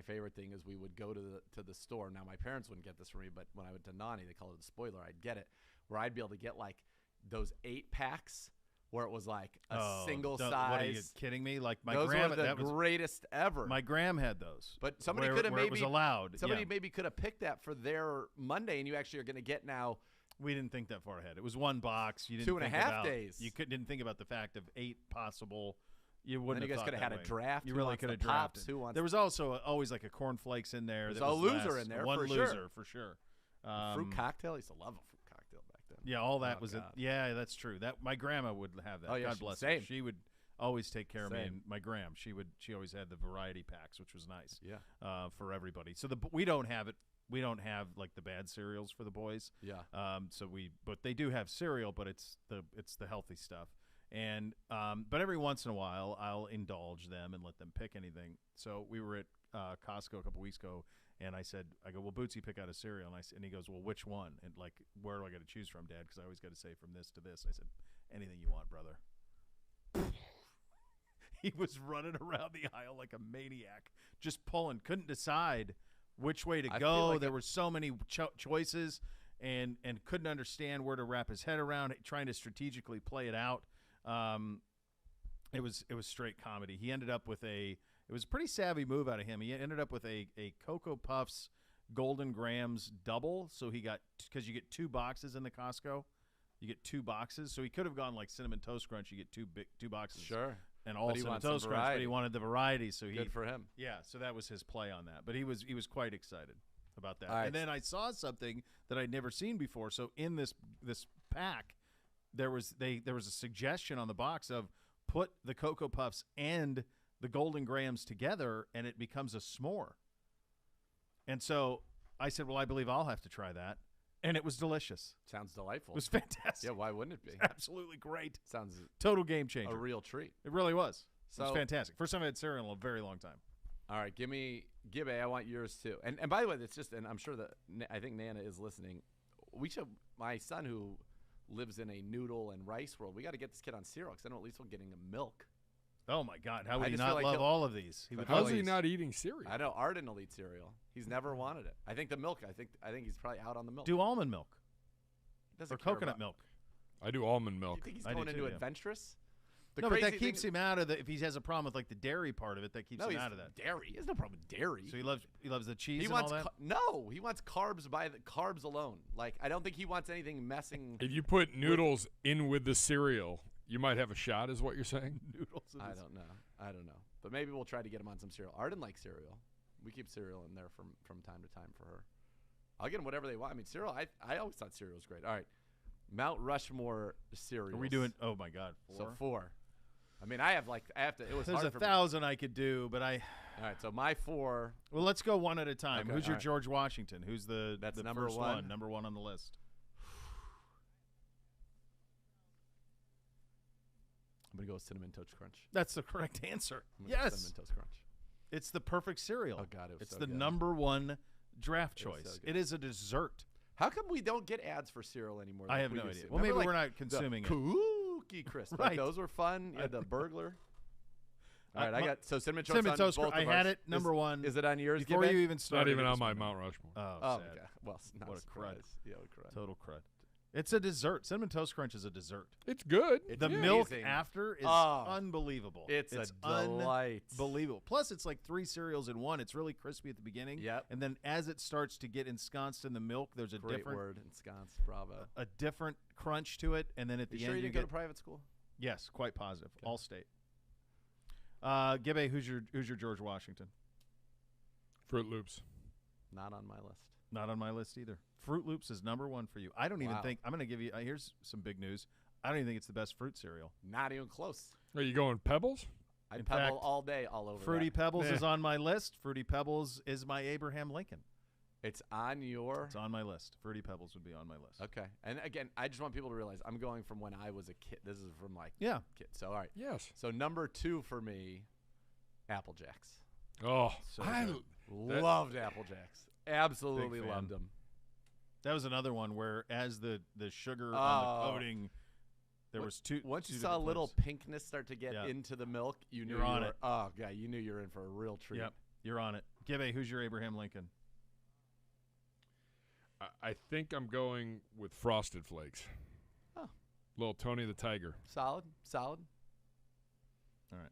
favorite thing is we would go to the store. Now my parents wouldn't get this for me, but when I went to Nani, they call it a spoiler. I'd get it where I'd be able to get like those 8-packs where it was like a single size. What are you kidding me? Like my those grandma, were the that was greatest ever. My gram had those, but somebody could have maybe it was allowed. Somebody maybe could have picked that for their Monday, and you actually are going to get now. We didn't think that far ahead. It was one box. You didn't 2.5 days. You didn't think about the fact of 8 possible. You wouldn't. And you guys could have had a draft. You really could have drafted. There was also always like a cornflakes in there. There's a loser in there. One for loser sure. for sure. Fruit cocktail. I used to love a fruit cocktail back then. Yeah, all that was it. Yeah, that's true. That my grandma would have that. Oh, yeah, God bless same. her. She would always take care of me. And my gram, she always had the variety packs, which was nice. Yeah. For everybody. So we don't have it. We don't have like the bad cereals for the boys. Yeah. But they do have cereal, but it's the healthy stuff. And but every once in a while, I'll indulge them and let them pick anything. So we were at Costco a couple weeks ago, and I go, well, Bootsy, pick out a cereal. And he goes, well, which one? And like, where do I got to choose from, Dad? Because I always got to say from this to this. I said, anything you want, brother. He was running around the aisle like a maniac, just pulling, couldn't decide which way to go. Like there were so many choices, and couldn't understand where to wrap his head around it, trying to strategically play it out. It was straight comedy. He ended up with it was a pretty savvy move out of him. He ended up with a Cocoa Puffs Golden Grams double. So he got, because you get 2 boxes in the Costco, you get 2 boxes. So he could have gone like Cinnamon Toast Crunch. You get 2 boxes. Sure. And all Cinnamon Toast Crunch, but he wanted the variety. So good for him. Yeah. So that was his play on that. But he was quite excited about that. Right. And then I saw something that I'd never seen before. So in this pack, there was a suggestion on the box of put the Cocoa Puffs and the Golden Grams together, and it becomes a s'more. And so I said, well, I believe I'll have to try that. And it was delicious. Sounds delightful. It was fantastic. Yeah, why wouldn't it be? Absolutely great. Sounds total game changer. A real treat. It really was. So, it was fantastic. First time I had cereal in a very long time. All right, give A. I want yours too. And by the way, it's just, and I'm sure that I think Nana is listening. My son who lives in a noodle and rice world, we got to get this kid on cereal because I know at least we're getting him milk. Oh my God! How would he not love all of these? How's he not eating cereal? I know Arden will eat cereal. He's never wanted it. I think the milk. I think he's probably out on the milk. Do almond milk or coconut milk. I do almond milk. You think he's going into adventurous? No, but that keeps him out of if he has a problem with like the dairy part of it, that keeps him out of that. Dairy. He has no problem with dairy. So he loves the cheese and wants all that? No, he wants carbs by the carbs alone. Like, I don't think he wants anything messing. If you put noodles in with the cereal, you might have a shot, is what you're saying? Noodles. I don't know. But maybe we'll try to get him on some cereal. Arden likes cereal. We keep cereal in there from time to time for her. I'll get them whatever they want. I mean, cereal, I always thought cereal was great. All right. Mount Rushmore cereals. Are we doing, oh my God, 4? So 4. I mean, I have to, it was There's hard 1,000 I could do, but All right, so my 4. Well, let's go one at a time. Okay, Who's your George Washington? Who's That's the number first one? Number 1 on the list. I'm going to go with Cinnamon Toast Crunch. That's the correct answer. Yes. Cinnamon Toast Crunch. It's the perfect cereal. Oh, God, it's so the good. number 1 draft choice. So good. It is a dessert. How come we don't get ads for cereal anymore? I have no idea. Well, maybe we're not consuming it. Cookie Crisp. Right. Like, those were fun. You had the burglar. All right, I got Cinnamon Toast. Cinnamon Toast. I had it. Number 1. Is it on yours? Before you even started. Not even on my Mount Rushmore. Oh, sad. Okay. Well, not what a crud. Yeah, what a crud. Total crud. It's a dessert. Cinnamon Toast Crunch is a dessert. It's good. It's the milk after is unbelievable. It's a delight. Unbelievable. Plus, it's like 3 cereals in one. It's really crispy at the beginning. Yep. And then as it starts to get ensconced in the milk, there's a Great different word, ensconced. Bravo. A different crunch to it. And then at the end, sure you you didn't go to private school? Yes, quite positive. Okay. All state. Gibbe, who's your George Washington? Fruit Loops. Not on my list. Not on my list either. Fruit Loops is number 1 for you. I don't even think – I'm going to give you here's some big news. I don't even think it's the best fruit cereal. Not even close. Are you going Pebbles? I Pebble all day, all over Fruity that. Pebbles is on my list. Fruity Pebbles is my Abraham Lincoln. It's on your – It's on my list. Fruity Pebbles would be on my list. Okay. And, again, I just want people to realize I'm going from when I was a kid. This is from, like, kid. So, all right. Yes. So, number 2 for me, Apple Jacks. Oh, so I loved Apple Jacks. Absolutely loved them. That was another one where, as the sugar on the coating, there was two. Once two you saw a little pinkness start to get into the milk, you knew you're on it. Oh, God, you knew you were in for a real treat. Yep, you're on it. Gibby, who's your Abraham Lincoln? I think I'm going with Frosted Flakes. Oh. Little Tony the Tiger. Solid. All right.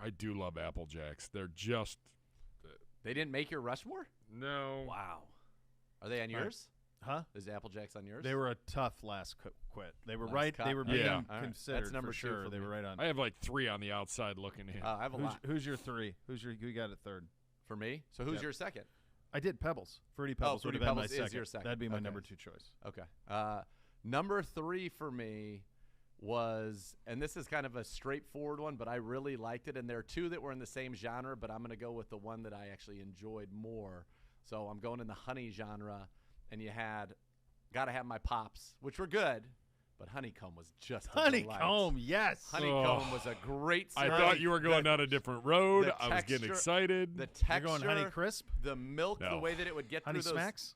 I do love Apple Jacks. They're just They didn't make your Rushmore? no. Wow. Are they on yours? Huh? Is Apple Jacks on yours? They were a tough last quit. They were Last right. cut. They were Yeah. being All right. considered That's number for two sure. for They me. were right on. I have like 3 on the outside looking in. I have a lot. Who's your 3? Who you got at third? For me? So who's Yep. your second? I did Pebbles. Fruity Pebbles would Fruity have been my Pebbles is second. your second. That'd be my Okay. number 2 choice. Okay. Number 3 for me was, and this is kind of a straightforward one, but I really liked it. And there are 2 that were in the same genre, but I'm going to go with the one that I actually enjoyed more. So I'm going in the honey genre, and you had Gotta Have My Pops, which were good, but Honeycomb was just a Honeycomb, delight. yes. Honeycomb was a great I cereal. thought you were going down a different road. the I was getting texture- excited. The You're texture, going Honey Crisp, the milk, the No. way that it would get Honey through Smacks.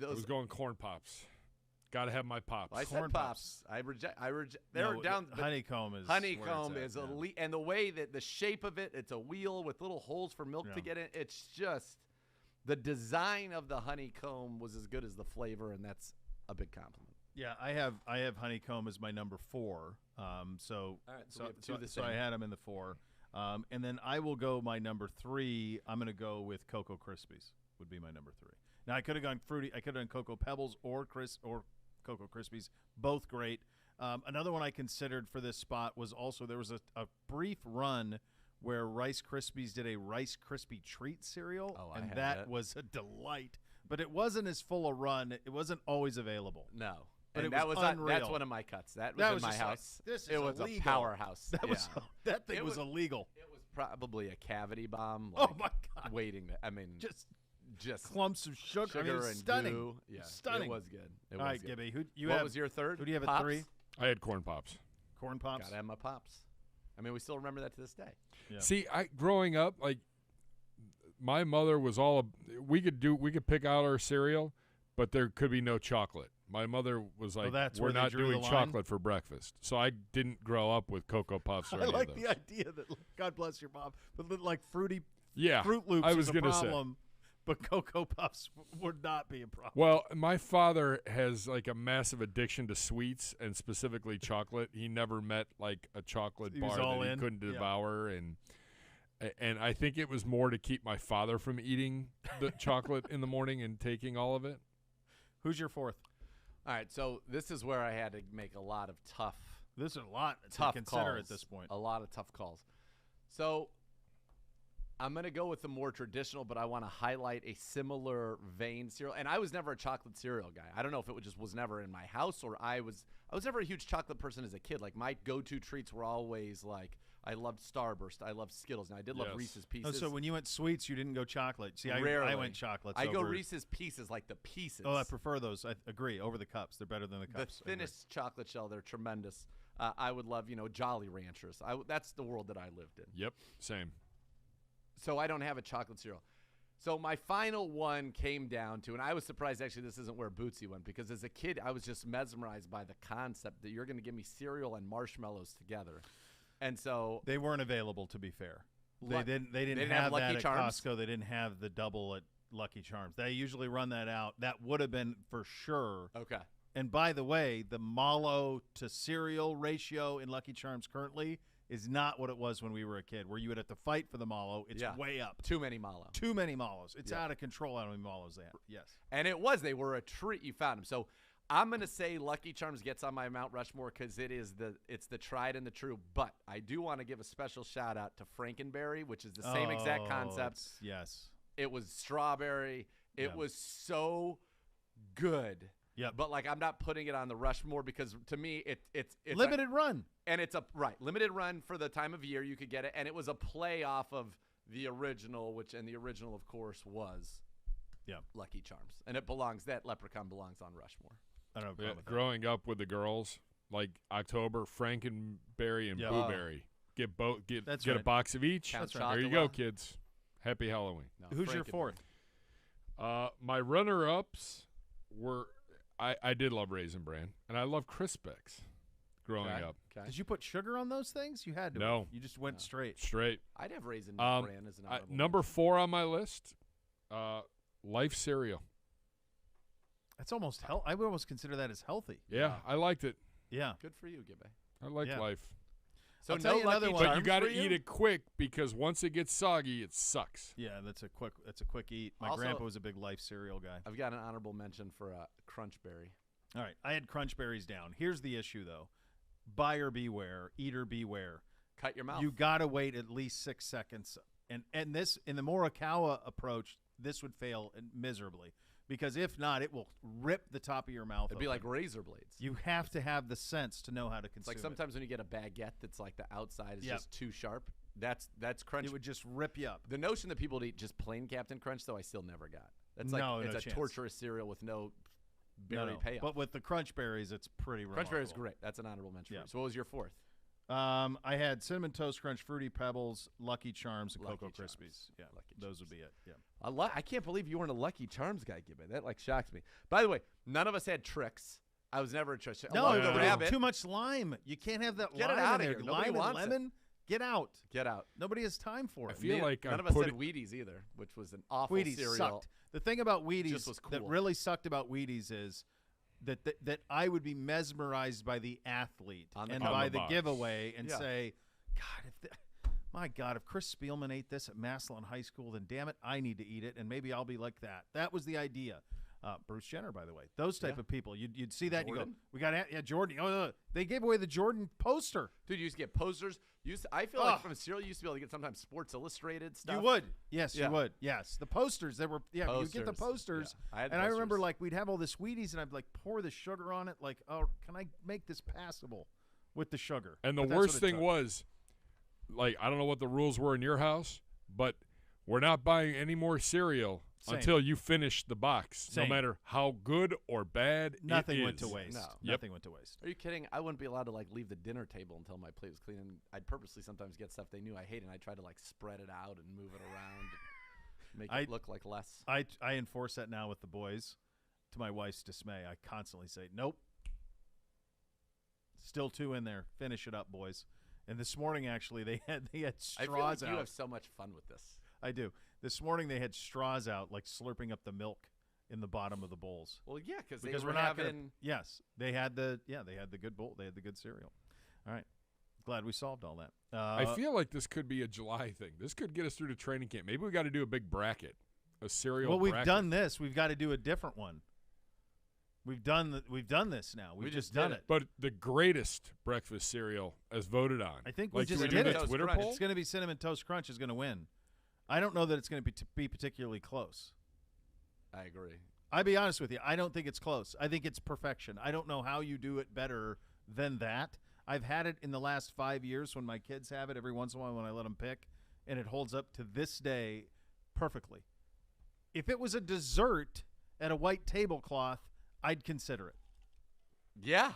I was those going Corn Pops. Gotta have my Pops. I Corn said Pops. Pops. I reject. They're No, down. but Honeycomb is Honeycomb where is it's at, yeah. elite, and the way that the shape of it, it's a wheel with little holes for milk to Yeah. get in. It's just the design of the honeycomb was as good as the flavor, and that's a big compliment. Yeah, I have Honeycomb as my number 4. So All right, so we have 2 the so I same. had him in the 4. And then I will go my number 3. I'm going to go with Cocoa Krispies. Would be my number 3. Now I could have gone fruity. I could have done Cocoa Pebbles or Cocoa Krispies. Both great. Another one I considered for this spot was also there was a brief run where Rice Krispies did a Rice Krispie Treat cereal, Oh, I and had that that. was a delight. But it wasn't as full a run. It wasn't always available. No, But and it that was was that's unreal. one of my cuts. That was That in was my just like, house. this is it was illegal. a powerhouse. That was that thing It was was- illegal. It was probably a cavity bomb. Oh my God! Waiting to. I mean, Just clumps of sugar. I mean, it was and stunning. goo. Yeah, Stunning. It was good. It All was right, good. Gibby. Who you What have? was your third? Who do you have at Pops? 3? I had Corn Pops. Corn Pops. Gotta have my Pops. I mean, we still remember that to this day. Yeah. See, growing up, like my mother was we could pick out our cereal, but there could be no chocolate. My mother was like, that's we're where they not drew doing the line? chocolate for breakfast. So I didn't grow up with Cocoa Puffs or I any like of those. the idea that God bless your mom, but like Fruit Loops I was is a gonna say. problem, but Cocoa Puffs would not be a problem. Well, my father has like a massive addiction to sweets and specifically chocolate. He never met like a chocolate He bar was all that he in? couldn't Yeah. devour, and I think it was more to keep my father from eating the chocolate in the morning and taking all of it. Who's your 4th? All right, so this is where I had to make a lot of tough This is a lot to calls consider at this point. A lot of tough calls. So I'm going to go with the more traditional, but I want to highlight a similar vein cereal. And I was never a chocolate cereal guy. I don't know if it just was never in my house, or I was never a huge chocolate person as a kid. Like my go-to treats were always like I loved Starburst, I loved Skittles, and I did love Yes. Reese's Oh, Pieces. so when you went sweets, you didn't go chocolate. See, I Rarely. went chocolates. I go over- Reese's Pieces, like the Pieces. Oh, I prefer those. I agree. Over the cups, they're better than the the cups. I agree. thinnest chocolate shell. They're tremendous. I would love, Jolly Ranchers. That's the world that I lived in. Yep, same. So I don't have a chocolate cereal. So my final one came down to, and I was surprised actually this isn't where Bootsy went, because as a kid I was just mesmerized by the concept that you're going to give me cereal and marshmallows together. And so They weren't available, to be fair. They Lu- didn't didn't have have Lucky that at Charms? Costco. They didn't have the double at Lucky Charms. They usually run that out. That would have been for sure. okay. And by the way, the mallow to cereal ratio in Lucky Charms currently is not what it was when we were a kid, where you would have to fight for the mallow. It's Yeah. way up. Too many mallow. Too many mallows. It's Yeah. out of control how many mallows they have. Yes. And they were a treat. You found them. So I'm going to say Lucky Charms gets on my Mount Rushmore because it's the tried and the true. But I do want to give a special shout out to Frankenberry, which is the same exact Oh, concept. Yes. It was strawberry. It Yeah. was so good. Yep. But like I'm not putting it on the Rushmore because to me it's Limited run. and it's a limited run for the time of year you could get it, and it was a play off of the original, the original of course was Lucky Charms, and that leprechaun belongs on Rushmore. I don't know. Yeah, growing up with the girls, like October, Frankenberry and Yeah. Blueberry. Get both. Get That's a right. box of each. Count There you go, Chocula. kids. Happy Halloween. No, Who's your Frankenberry. 4th? My I did love Raisin Bran, and I love Crispix growing up. Okay. Did you put sugar on those things? You had to. No. You just went straight. Straight. I'd have Raisin Nut Bran as an honorable Number mention. 4 on my list, Life cereal. That's almost I would almost consider that as healthy. Yeah, I liked it. Yeah. Good for you, Gibbe. I like Yeah. Life. So I'll tell no you another Lucky one. But you Charms got to for you? eat it quick because once it gets soggy, it sucks. Yeah, that's a quick eat. My Also- grandpa was a big Life cereal guy. I've got an honorable mention for Crunch Berry. All right, I had Crunch Berries down. Here's the issue, though. Buyer beware, eater beware. Cut your mouth. You got to wait at least 6 seconds. And this, in the Morikawa approach, this would fail miserably. Because if not, it will rip the top of your mouth It'd be open. like razor blades. You have to have the sense to know how to consume It's like sometimes when you get a baguette that's like the outside is Yep. just too sharp. That's Crunch. it would just rip you up. The notion that people would eat just plain Captain Crunch, though, I still never got. That's like No, it's no a chance. torturous cereal with no berry No. payoff. But with the Crunch Berries, it's pretty Crunch Berry is remarkable. great. That's an honorable mention. Yeah. For you. So what was your fourth? I had Cinnamon Toast Crunch, Fruity Pebbles, Lucky Charms, and Lucky Cocoa Charms. Krispies. Yeah, Lucky those Charms. would be it. Yeah. I can't believe you weren't a Lucky Charms guy, Gibby. That like shocks me. By the way, none of us had tricks. I was never a trick. No, Along yeah. the rabbit. too much lime. You can't have that Get it lime outta in here. there. Nobody Lime and wants it. lemon, get out. Get out. Nobody has time for I it. feel like None I'm of us had putting Wheaties either, which was an awful Wheaties cereal. sucked. The thing about Wheaties Just was that cool. really sucked about Wheaties is that I would be mesmerized by the athlete On the and cover. by On the the box. giveaway and Yeah. say, God, my God, if Chris Spielman ate this at Massillon High School, then damn it, I need to eat it, and maybe I'll be like that. That was the idea. Bruce Jenner, by the way. Those type Yeah. of people. You'd see that and you Jordan? go, we got Jordan. Oh, they gave away the Jordan poster. Dude, you used to get posters. I feel like from cereal, you used to be able to get sometimes Sports Illustrated stuff. You would. Yes, Yeah. you would. Yes. The posters, there were, you get the posters. Yeah. I had And I remember, posters. like, we'd have all this Wheaties, and I'd, like, pour the sugar on it. Like, oh, can I make this passable with the sugar? And the But that's worst what it thing took. was, like, I don't know what the rules were in your house, but we're not buying any more cereal Same. until you finish the box, Same. no matter how good or bad Nothing it went to is. waste. No. Yep. Nothing went to waste. Are you kidding? I wouldn't be allowed to like leave the dinner table until my plate was clean. And I'd purposely sometimes get stuff they knew I hated, and I'd try to like spread it out and move it around, and make it look like less. I enforce that now with the boys. To my wife's dismay, I constantly say, nope. Still 2 in there. Finish it up, boys. And this morning, actually, they had I feel like straws you out. have so much fun with this. I do. This morning, they had straws out, like slurping up the milk in the bottom of the bowls. Well, yeah, because Because were we're not having. gonna, yes, they had the good bowl. They had the good cereal. All right. Glad we solved all that. I feel like this could be a July thing. This could get us through to training camp. Maybe we got to do a big bracket, a cereal well, we've bracket. done this. We've got to do a different one. We've done this now. We've We just just done did it. But the greatest breakfast cereal as voted on. I think like, we just do we did do it. the Toast Twitter Crunch. poll? It's going to be Cinnamon Toast Crunch is going to win. I don't know that it's going to be particularly close. I agree. I'll be honest with you. I don't think it's close. I think it's perfection. I don't know how you do it better than that. I've had it in the last 5 years when my kids have it every once in a while when I let them pick, and it holds up to this day perfectly. If it was a dessert at a white tablecloth, I'd consider it. Yeah,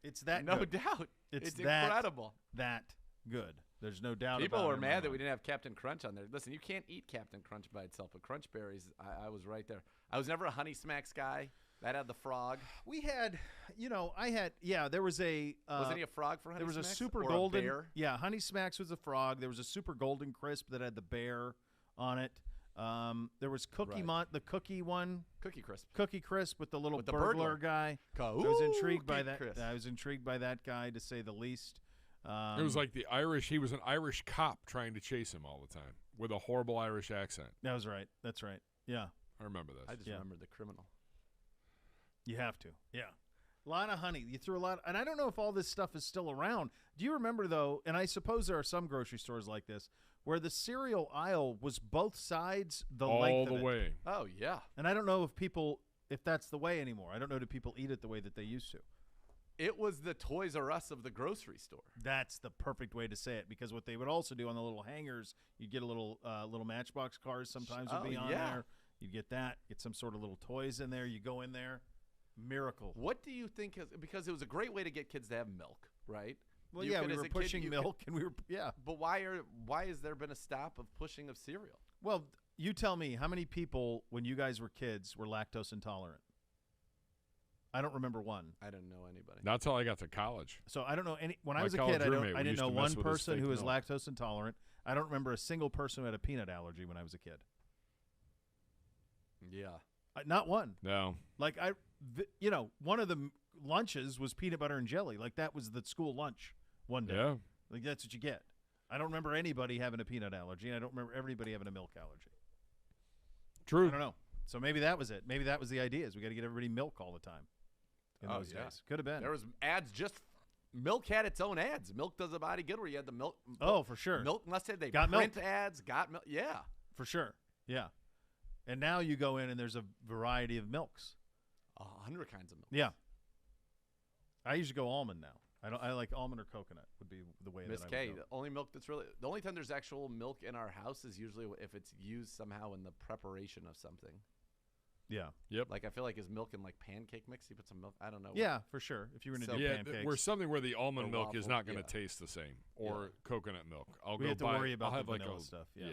It's that no good. doubt. It's It's that incredible. That good. There's no doubt People about it. were in my mad that we mind. didn't have Captain Crunch on there. Listen, you can't eat Captain Crunch by itself, but Crunch Berries, I was right there. I was never a Honey Smacks guy. That had the frog. We had, there was a. Wasn't he a frog for Honey There was Smacks? a super or golden. A bear? Yeah, Honey Smacks was a frog. There was a super golden crisp that had the bear on it. There was Right. the cookie one, Cookie Crisp. Cookie Crisp with the little With the burglar burglar. guy. I Ooh, was intrigued by Cookie that. Crisp. I was intrigued by that guy, to say the least. It was like the Irish. He was an Irish cop trying to chase him all the time with a horrible Irish accent. That was right. That's right. Yeah, I remember this. I just Yeah. remember the criminal. you have to. Yeah. A lot of honey. You threw a lot. And I don't know if all this stuff is still around. Do you remember, though, and I suppose there are some grocery stores like this, where the cereal aisle was both sides the all length the of it. way. Oh, yeah. And I don't know if that's the way anymore. I don't know, do people eat it the way that they used to? It was the Toys R Us of the grocery store. That's the perfect way to say it, because what they would also do on the little hangers, you'd get a little Matchbox cars sometimes would be Oh, on yeah. there. You'd get that, get some sort of little toys in there. You go in there, miracle. What do you think because it was a great way to get kids to have milk, right? Well, You yeah, could, we as were a kid, pushing you milk, and we were, yeah. But why has there been a stop of pushing of cereal? Well, you tell me, how many people, when you guys were kids, were lactose intolerant? I don't remember one. I didn't know anybody. Not till I got to college. So I don't know any. When I My was a college kid, I roommate, we didn't used know to one mess with his person fake who was milk. lactose intolerant. I don't remember a single person who had a peanut allergy when I was a kid. Yeah. Not one. No. Like one of the lunches was peanut butter and jelly. Like that was the school lunch one day. Yeah. Like that's what you get. I don't remember anybody having a peanut allergy, and I don't remember everybody having a milk allergy. True. I don't know. So maybe that was it. Maybe that was the idea. Is we got to get everybody milk all the time. In those days, could have been. There was ads. Just milk had its own ads. Milk does a body good. Where you had the milk. Oh, for sure. Milk. Let's say they Got print milk. ads. Got milk. Yeah. For sure. Yeah. And now you go in and there's a variety of milks. 100 kinds of milk. Yeah. I usually go almond now. I like almond or coconut would be the way Miss that I K, would go. the only milk that's really the only time there's actual milk in our house is usually if it's used somehow in the preparation of something. Yeah. Yep. Like I feel like is milk in like pancake mix? You put some milk. I don't know. Yeah, for sure. If you were going to do pancakes. We're something where the almond Or milk is waffle, not going to yeah. taste the same, or coconut milk. We have to worry about I'll have the like vanilla a, stuff. Yeah.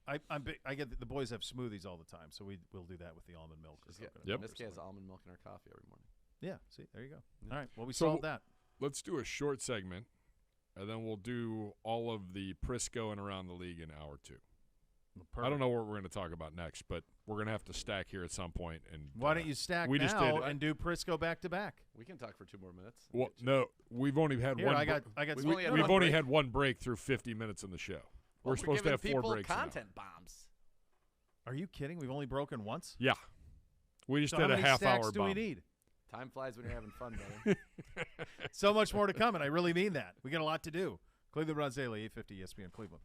I get the boys have smoothies all the time, so we'll do that with the almond milk. Or coconut milk Miss or K has something. almond milk in her coffee every morning. Yeah. See, there you go. Yeah. All right. Well, we So- solved that. Let's do a short segment, and then we'll do all of the Prisco and around the league in hour 2. Perfect. I don't know what we're going to talk about next, but we're going to have to stack here at some point. And Why don't you stack we just now did- and do Prisco back to back? We can talk for 2 more minutes. Well, no, we've only had Here, one. I got. We've only had We've one only break. had one break through 50 minutes in the show. Well, We're supposed to giving have 4 people breaks now. content bombs. Are you kidding? We've only broken once. Yeah, we just So did how a many half stacks hour do bomb. we need? Time flies when you're having fun, brother. So much more to come, and I really mean that. We got a lot to do. Cleveland Browns Daily, 850 ESPN Cleveland.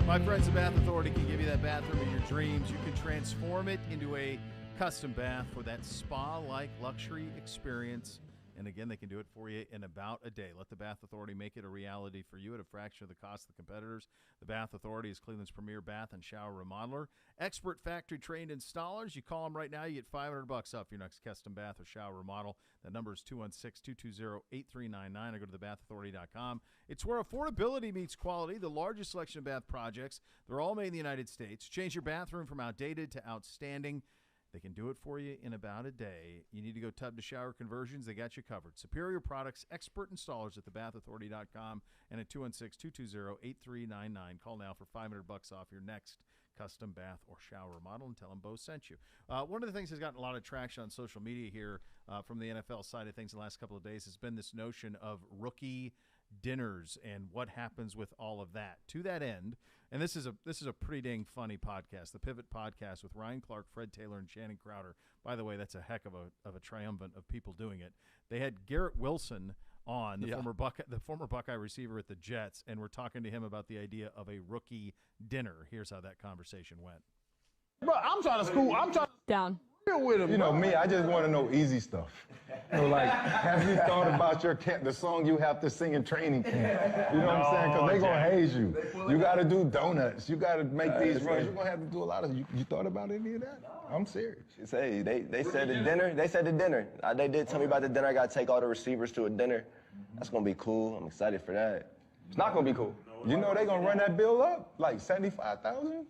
My friends at Bath Authority can give you that bathroom of your dreams. You can transform it into a custom bath for that spa-like luxury experience. And again, they can do it for you in about a day. Let the Bath Authority make it a reality for you at a fraction of the cost of the competitors. The Bath Authority is Cleveland's premier bath and shower remodeler. Expert factory-trained installers. You call them right now, you get $500 off your next custom bath or shower remodel. That number is 216-220-8399 or go to thebathauthority.com. It's where affordability meets quality, the largest selection of bath projects. They're all made in the United States. Change your bathroom from outdated to outstanding. They can do it for you in about a day. You need to go tub to shower conversions. They got you covered. Superior products, expert installers at thebathauthority.com and at 216-220-8399. Call now for $500 off your next custom bath or shower remodel and tell them Beau sent you. One of the things that's gotten a lot of traction on social media here from the NFL side of things the last couple of days has been this notion of rookie dinners and what happens with all of that. To that end, and this is a pretty dang funny podcast, the Pivot Podcast with Ryan Clark, Fred Taylor, and Shannon Crowder. By the way, that's a heck of a triumvirate of people doing it. They had Garrett Wilson on, the former Buckeye receiver at the Jets, and we're talking to him about the idea of a rookie dinner. Here's how that conversation went. Bro, I'm trying to down. With him, you know me, I just want to know easy stuff. You know, like, have you thought about the song you have to sing in training camp? You know what I'm saying? Because they're going to haze you. You got to do donuts. You got to make these runs. You're going to have to do a lot of, you thought about any of that? I'm serious. Hey, they said the dinner. They said the dinner. They did tell me about the dinner. I got to take all the receivers to a dinner. That's going to be cool. I'm excited for that. It's not going to be cool. You know they're going to run that bill up? Like 75,000?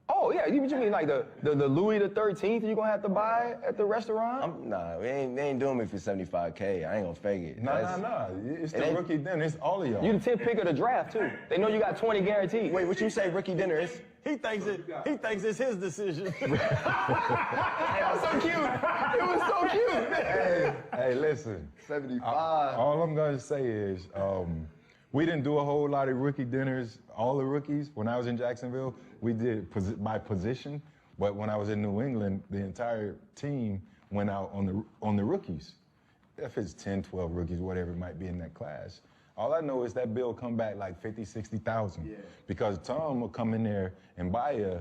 Oh, yeah. You mean like the Louis the 13th you going to have to buy at the restaurant? Nah, they ain't doing me for $75K. I ain't going to fake it. Nah. It's the rookie dinner. It's all of y'all. You the 10th pick of the draft, too. They know you got 20 guaranteed. Wait, what you say rookie dinner is? He thinks it's his decision. It was so cute. It was so cute. Hey, listen. 75. All I'm going to say is we didn't do a whole lot of rookie dinners, all the rookies. When I was in Jacksonville, we did by position. But when I was in New England, the entire team went out on the rookies. If it's 10, 12 rookies, whatever it might be in that class. All I know is that bill come back like 50, 60,000. Yeah. Because Tom will come in there and buy a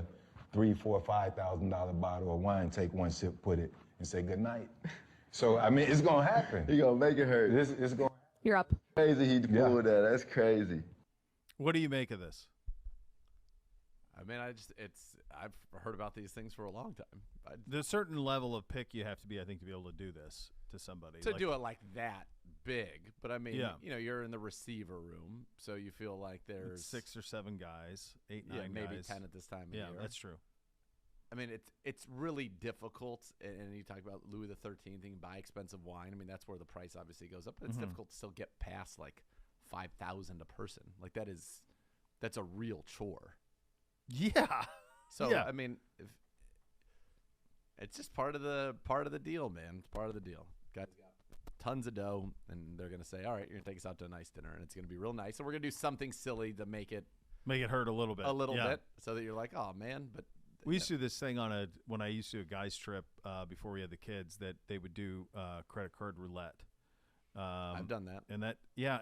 $3,000, $4,000, $5,000 bottle of wine, take one sip, put it, and say good night. So, I mean, it's going to happen. He going to make it hurt. It's going. You're up. Crazy he pulled that. That's crazy. What do you make of this? I mean, I've heard about these things for a long time. There's a certain level of pick you have to be, I think, to be able to do this to somebody. To do it like that big. But, I mean, yeah. You know, you're in the receiver room, so you feel like there's 6 or 7 guys, 8, 9 maybe guys. 10 at this time of year. Yeah, that's true. I mean, it's really difficult, and you talk about Louis the 13th, you can buy expensive wine. I mean, that's where the price obviously goes up, but it's difficult to still get past, like, 5,000 a person. Like, that's a real chore. Yeah. So, yeah. I mean, it's just part of the deal, man. It's part of the deal. Guys got tons of dough, and they're going to say, all right, you're going to take us out to a nice dinner, and it's going to be real nice, and we're going to do something silly to make it hurt a little bit. A little bit, so that you're like, oh, man, but... We used to do this thing when I used to do a guys trip before we had the kids, that they would do credit card roulette. I've done that. And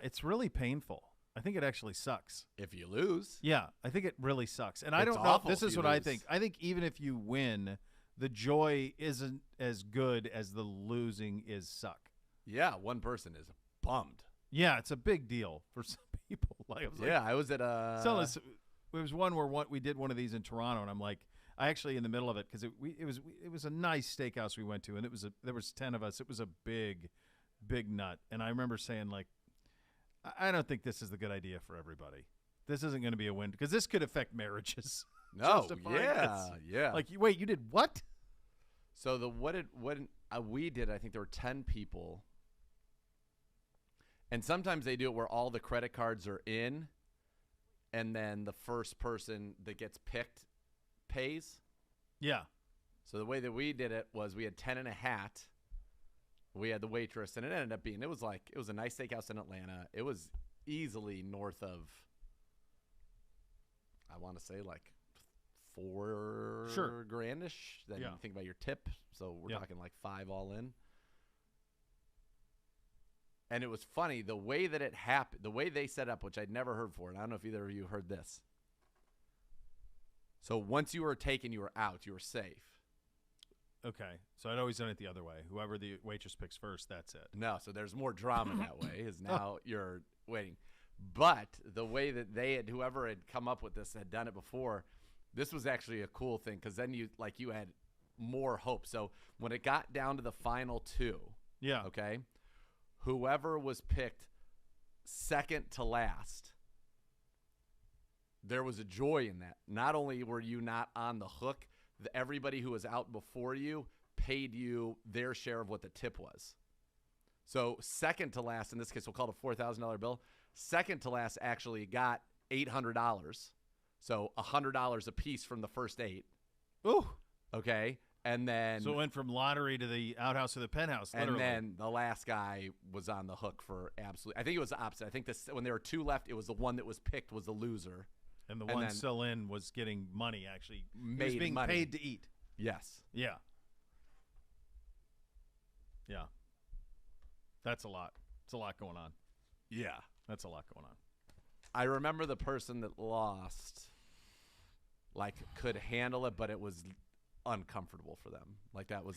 it's really painful. I think it actually sucks. If you lose. Yeah, I think it really sucks. And I It's don't know. awful This if is you what I lose. think. I think even if you win, the joy isn't as good as the losing is suck. Yeah, one person is bummed. Yeah, it's a big deal for some people. I was at a... There was one where we did one of these in Toronto, and I'm like, I actually in the middle of it, because it was a nice steakhouse we went to, and there was 10 of us. It was a big nut, and I remember saying, like, I don't think this is the good idea for everybody. This isn't going to be a win, because this could affect marriages. No, yeah. Like, wait, you did what? So we did, I think there were 10 people, and sometimes they do it where all the credit cards are in, and then the first person that gets picked pays. Yeah. So the way that we did it was we had 10 in a hat. We had the waitress, and it ended up being, it was a nice steakhouse in Atlanta. It was easily north of, I want to say, like $4 grand-ish. Then you think about your tip. So we're talking like 5 all in. And it was funny, the way that it happened, the way they set up, which I'd never heard before, and I don't know if either of you heard this. So once you were taken, you were out. You were safe. Okay, so I'd always done it the other way. Whoever the waitress picks first, that's it. No, so there's more drama that way. Is now you're waiting. But the way that whoever had come up with this had done it before, this was actually a cool thing because then you had more hope. So when it got down to the final two, okay, whoever was picked second to last, there was a joy in that. Not only were you not on the hook, everybody who was out before you paid you their share of what the tip was. So second to last, in this case, we'll call it a $4,000 bill. Second to last actually got $800. So $100 a piece from the first 8. Ooh. Okay. And then. So it went from lottery to the outhouse to the penthouse, literally. And then the last guy was on the hook for absolutely. I think it was the opposite. I think when there were 2 left, it was the one that was picked was the loser. And the one still in was getting money, actually. He was being money. paid to eat. Yes. Yeah. Yeah. That's a lot. It's a lot going on. Yeah. That's a lot going on. I remember the person that lost, could handle it, but it was uncomfortable for them.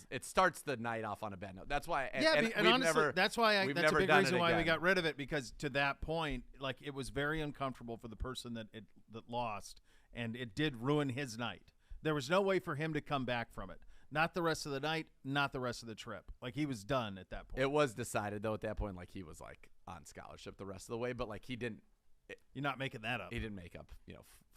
It starts the night off on a bad note. That's why. And honestly, that's why. That's a big reason why we got rid of it, because to that point, it was very uncomfortable for the person that lost, and it did ruin his night. There was no way for him to come back from it. Not the rest of the night, not the rest of the trip. He was done at that point. It was decided though at that point, he was on scholarship the rest of the way, but he didn't. You're not making that up. He didn't make up,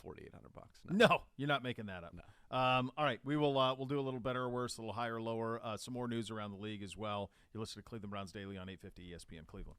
$4,800. No, you're not making that up. No. All right, we will. We'll do a little better or worse, a little higher or lower. Some more news around the league as well. You listen to Cleveland Browns Daily on 850 ESPN Cleveland.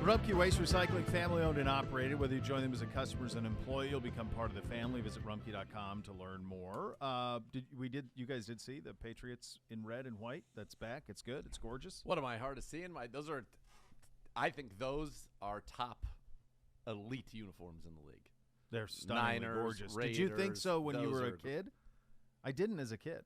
Rumpke Waste Recycling, family-owned and operated. Whether you join them as a customer or as an employee, you'll become part of the family. Visit rumpke.com to learn more. You guys did see the Patriots in red and white? That's back. It's good. It's gorgeous. What am I hard to see? I think those are top elite uniforms in the league. They're stunningly Niners, gorgeous. Raiders, did you think so when you those were a are- kid? I didn't as a kid.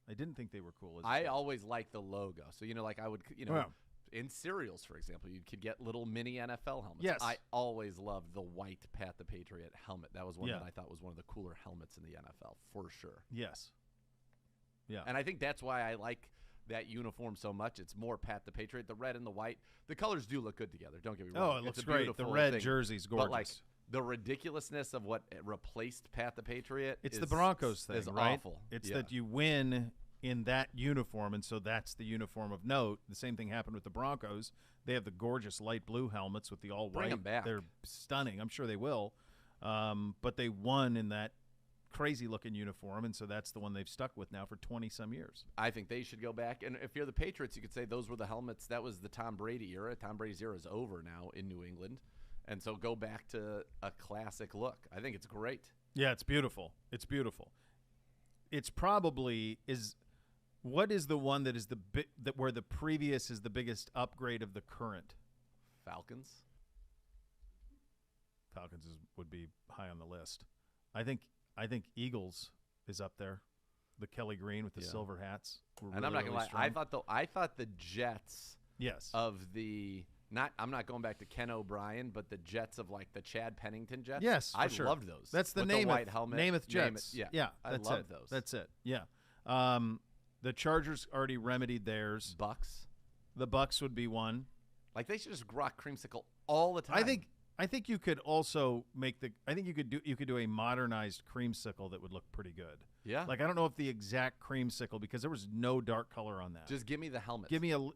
I didn't think they were cool as a I kid. always liked the logo. So, like I would, Well. in cereals, for example, you could get little mini NFL helmets. Yes. I always loved the white Pat the Patriot helmet. That was one Yeah. that I thought was one of the cooler helmets in the NFL, for sure. Yes. Yeah. And I think that's why I like that uniform so much. It's more Pat the Patriot. The red and the white, the colors do look good together. Don't get me wrong. Oh, it looks it's a great. The beautiful red thing. jersey's gorgeous. But like the ridiculousness of what replaced Pat the Patriot, It's is, the Broncos thing, is right? awful. It's Yeah. that you win in that uniform, and so that's the uniform of note. The same thing happened with the Broncos. They have the gorgeous light blue helmets with the all Bring white. 'em back. They're stunning. I'm sure they will. But they won in that crazy-looking uniform, and so that's the one they've stuck with now for 20-some years. I think they should go back. And if you're the Patriots, you could say those were the helmets. That was the Tom Brady era. Tom Brady's era is over now in New England. And so go back to a classic look. I think it's great. Yeah, it's beautiful. It's beautiful. It's probably is. What is the one that is that where the previous is the biggest upgrade of the current? Falcons. Would be high on the list. I think Eagles is up there. The Kelly green with the silver hats. And I'm not gonna lie. I thought the Jets. Yes. Of the I'm not going back to Ken O'Brien, but the Jets of like the Chad Pennington Jets. Yes, for I sure. loved those. That's the With Namath, the white helmet. Namath Jets. Yeah. I that's loved it. those. That's it. Yeah. The Chargers already remedied theirs. Bucks. The Bucks would be one. Like they should just rock creamsicle all the time. I think you could also make you could do a modernized creamsicle that would look pretty good. Yeah. Like I don't know if the exact creamsicle because there was no dark color on that. Just give me the helmet. Give me and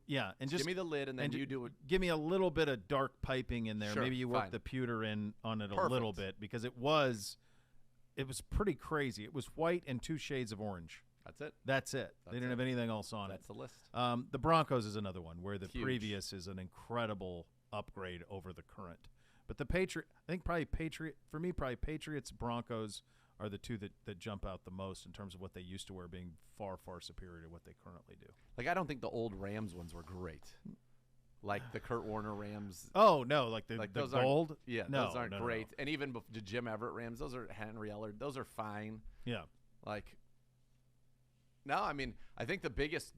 just give me the lid, and then you do it. Give me a little bit of dark piping in there. Sure, Maybe you work fine. the pewter in on it a Perfect. little bit because it was pretty crazy. It was white and 2 shades of orange. That's it. They didn't have anything else on That's the list. The Broncos is another one where the Huge. previous is an incredible upgrade over the current. But the Patriot, I think probably Patriots, Broncos are the two that jump out the most in terms of what they used to wear being far, far superior to what they currently do. Like I don't think the old Rams ones were great. Like the Kurt Warner Rams. Oh no, like the those gold. Those aren't no, great. No. And even the Jim Everett Rams, those are Henry Ellard. Those are fine. Yeah. Like, no, I mean, I think the biggest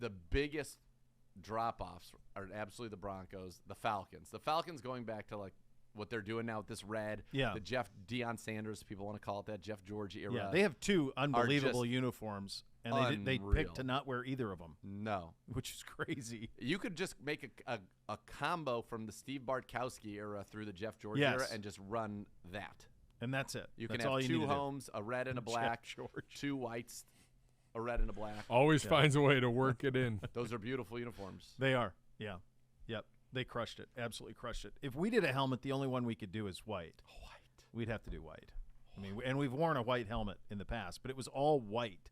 drop-offs are absolutely the Broncos, the Falcons. The Falcons going back to like what they're doing now with this red. Yeah. The Deion Sanders, people want to call it that, Jeff George era. Yeah, they have 2 unbelievable just uniforms, and they picked to not wear either of them. No. Which is crazy. You could just make a combo from the Steve Bartkowski era through the Jeff George Yes. era and just run that. And that's it. You That's can all have you 2 need to do. homes, a red and a Jeff black, George. 2 whites, a red and a black. Always finds a way to work it in. Those are beautiful uniforms. They are. Yeah. Yep. They crushed it. Absolutely crushed it. If we did a helmet, the only one we could do is white. We'd have to do white. I mean, and we've worn a white helmet in the past, but it was all white.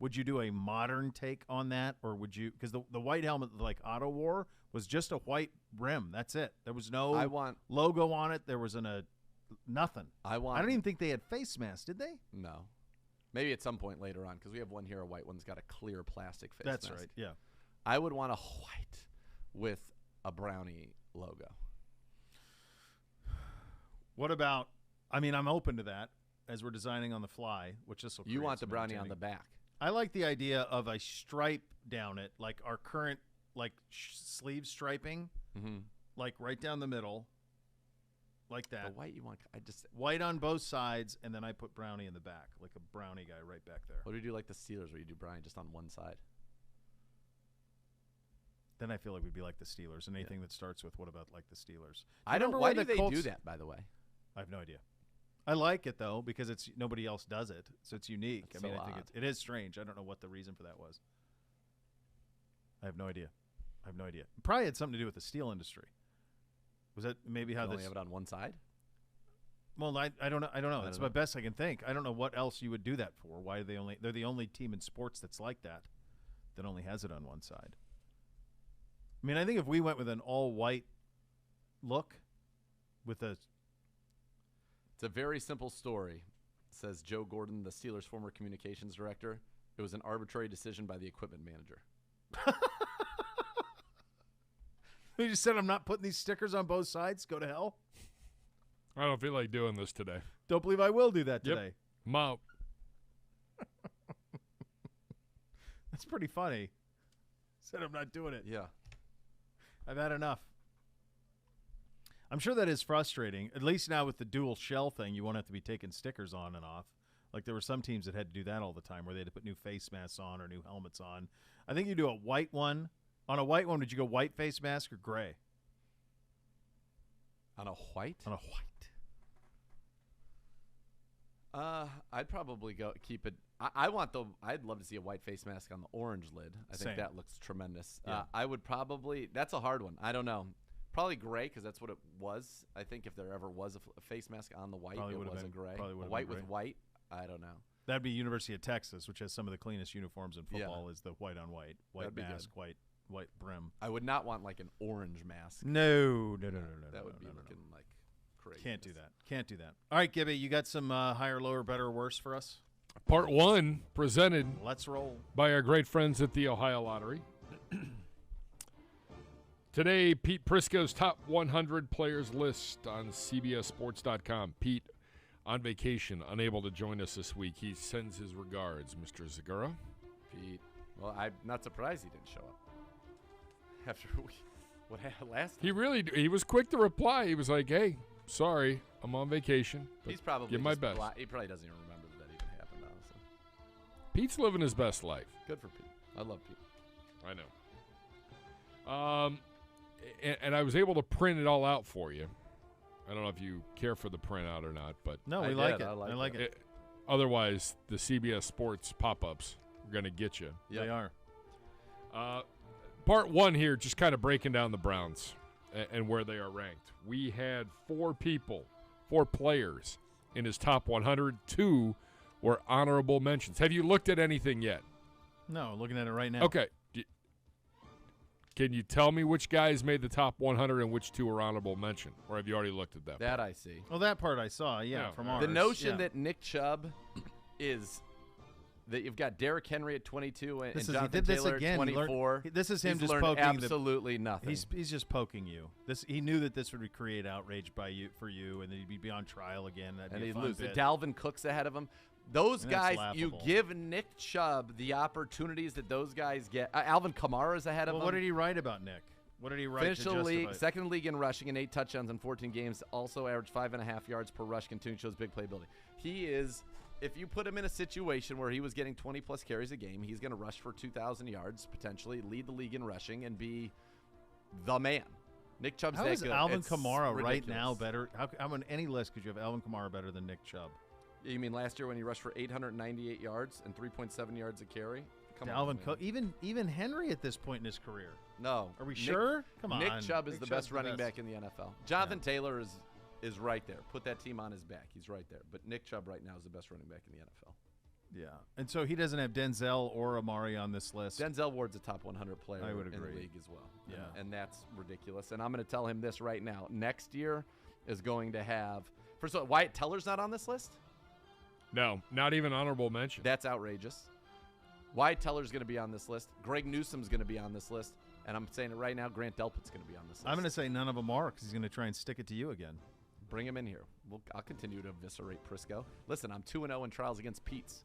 Would you do a modern take on that, or would you? Because the white helmet like Otto wore was just a white rim. That's it. There was no logo on it. There was nothing. I don't even think they had face masks, did they? No. Maybe at some point later on, because we have one here, a white one's got a clear plastic face mask. That's right, yeah. I would want a white with a brownie logo. What about, I mean, I'm open to that as we're designing on the fly, which this will You create want the some brownie on entertaining- the back. I like the idea of a stripe down it, like our current sleeve striping, like right down the middle, like that. The white you want, White on both sides, and then I put brownie in the back, like a brownie guy right back there. What do you do like the Steelers where you do brownie just on one side? Then I feel like we'd be like the Steelers, and anything that starts with what about like the Steelers? Why do they do that, by the way? I have no idea. I like it though because it's nobody else does it, so it's unique. That's I mean, so I think odd. it is strange. I don't know what the reason for that was. I have no idea. Probably had something to do with the steel industry. Was that maybe how You this? only have it on one side? Well, I don't know. That's the best I can think. I don't know what else you would do that for. Why they're the only team in sports that's like that only has it on one side. I mean, I think if we went with an all white look, with a. It's a very simple story, says Joe Gordon, the Steelers' former communications director. It was an arbitrary decision by the equipment manager. You just said, I'm not putting these stickers on both sides. Go to hell. I don't feel like doing this today. Don't believe I will do that today. I'm out. That's pretty funny. Said I'm not doing it. Yeah. I've had enough. I'm sure that is frustrating. At least now with the dual shell thing, you won't have to be taking stickers on and off. Like there were some teams that had to do that all the time where they had to put new face masks on or new helmets on. I think you do a white one. On a white one, would you go white face mask or gray? On a white? On a white. I'd probably keep it. I'd love to see a white face mask on the orange lid. I think that looks tremendous. Yeah. I would probably. That's a hard one. I don't know. Probably gray because that's what it was. I think if there ever was a face mask on the white, it was a gray. A white with white. I don't know. That'd be University of Texas, which has some of the cleanest uniforms in football. Is the white on white, white mask, white brim. I would not want like an orange mask. No. That would be looking like crazy. Can't do that. All right, Gibby, you got some higher, lower, better, or worse for us? Part 1 presented Let's roll. by our great friends at the Ohio Lottery. Today, Pete Prisco's top 100 players list on CBSSports.com. Pete, on vacation, unable to join us this week. He sends his regards, Mr. Zegura. Pete. Well, I'm not surprised he didn't show up. After what happened last time. He was quick to reply. He was like, hey, sorry, I'm on vacation. He's probably give my best. He probably doesn't even remember that even happened, honestly. Pete's living his best life. Good for Pete. I love Pete. I know. And I was able to print it all out for you. I don't know if you care for the printout or not, but no, we like it. I like it. Otherwise, the CBS Sports pop-ups are going to get you. Yeah. They are. Part 1 here, just kind of breaking down the Browns and where they are ranked. We had 4 players in his top 100. 2 were honorable mentions. Have you looked at anything yet? No, looking at it right now. Okay. Can you tell me which guys made the top 100 and which 2 were honorable mention? Or have you already looked at that? That I see. Well, that part I saw, from ours. The notion that Nick Chubb is that you've got Derrick Henry at 22 and Jonathan Taylor at 24. This is him he's just poking absolutely nothing. He's just poking you. He knew that this would create outrage for you, and then he'd be on trial again. And he'd lose. Dalvin Cook's ahead of him. Those guys, you give Nick Chubb the opportunities that those guys get. Alvin Kamara is ahead of him. What did he write about Nick? What did he write? Finished the league, second in the league in rushing and 8 touchdowns in 14 games. Also averaged 5.5 yards per rush. Continuing shows big playability. He is. If you put him in a situation where he was getting 20-plus carries a game, he's going to rush for 2,000 yards, potentially lead the league in rushing, and be the man. Nick Chubb's that good. How is Alvin Kamara right now better? How on any list could you have Alvin Kamara better than Nick Chubb? You mean last year when he rushed for 898 yards and 3.7 yards a carry? Alvin Cook, even Henry at this point in his career. No. Are we sure? Come on. Nick Chubb is the best running back in the NFL. Jonathan Taylor is right there. Put that team on his back. He's right there. But Nick Chubb right now is the best running back in the NFL. Yeah. And so he doesn't have Denzel or Amari on this list. Denzel Ward's a top 100 player in the league as well. Yeah. And that's ridiculous. And I'm going to tell him this right now. Next year is going to have – first of all, Wyatt Teller's not on this list? No, not even honorable mention. That's outrageous. Wyatt Teller's going to be on this list. Greg Newsome's going to be on this list. And I'm saying it right now, Grant Delpit's going to be on this list. I'm going to say none of them are because he's going to try and stick it to you again. Bring him in here. I'll continue to eviscerate Prisco. Listen, I'm 2-0 in trials against Pete's.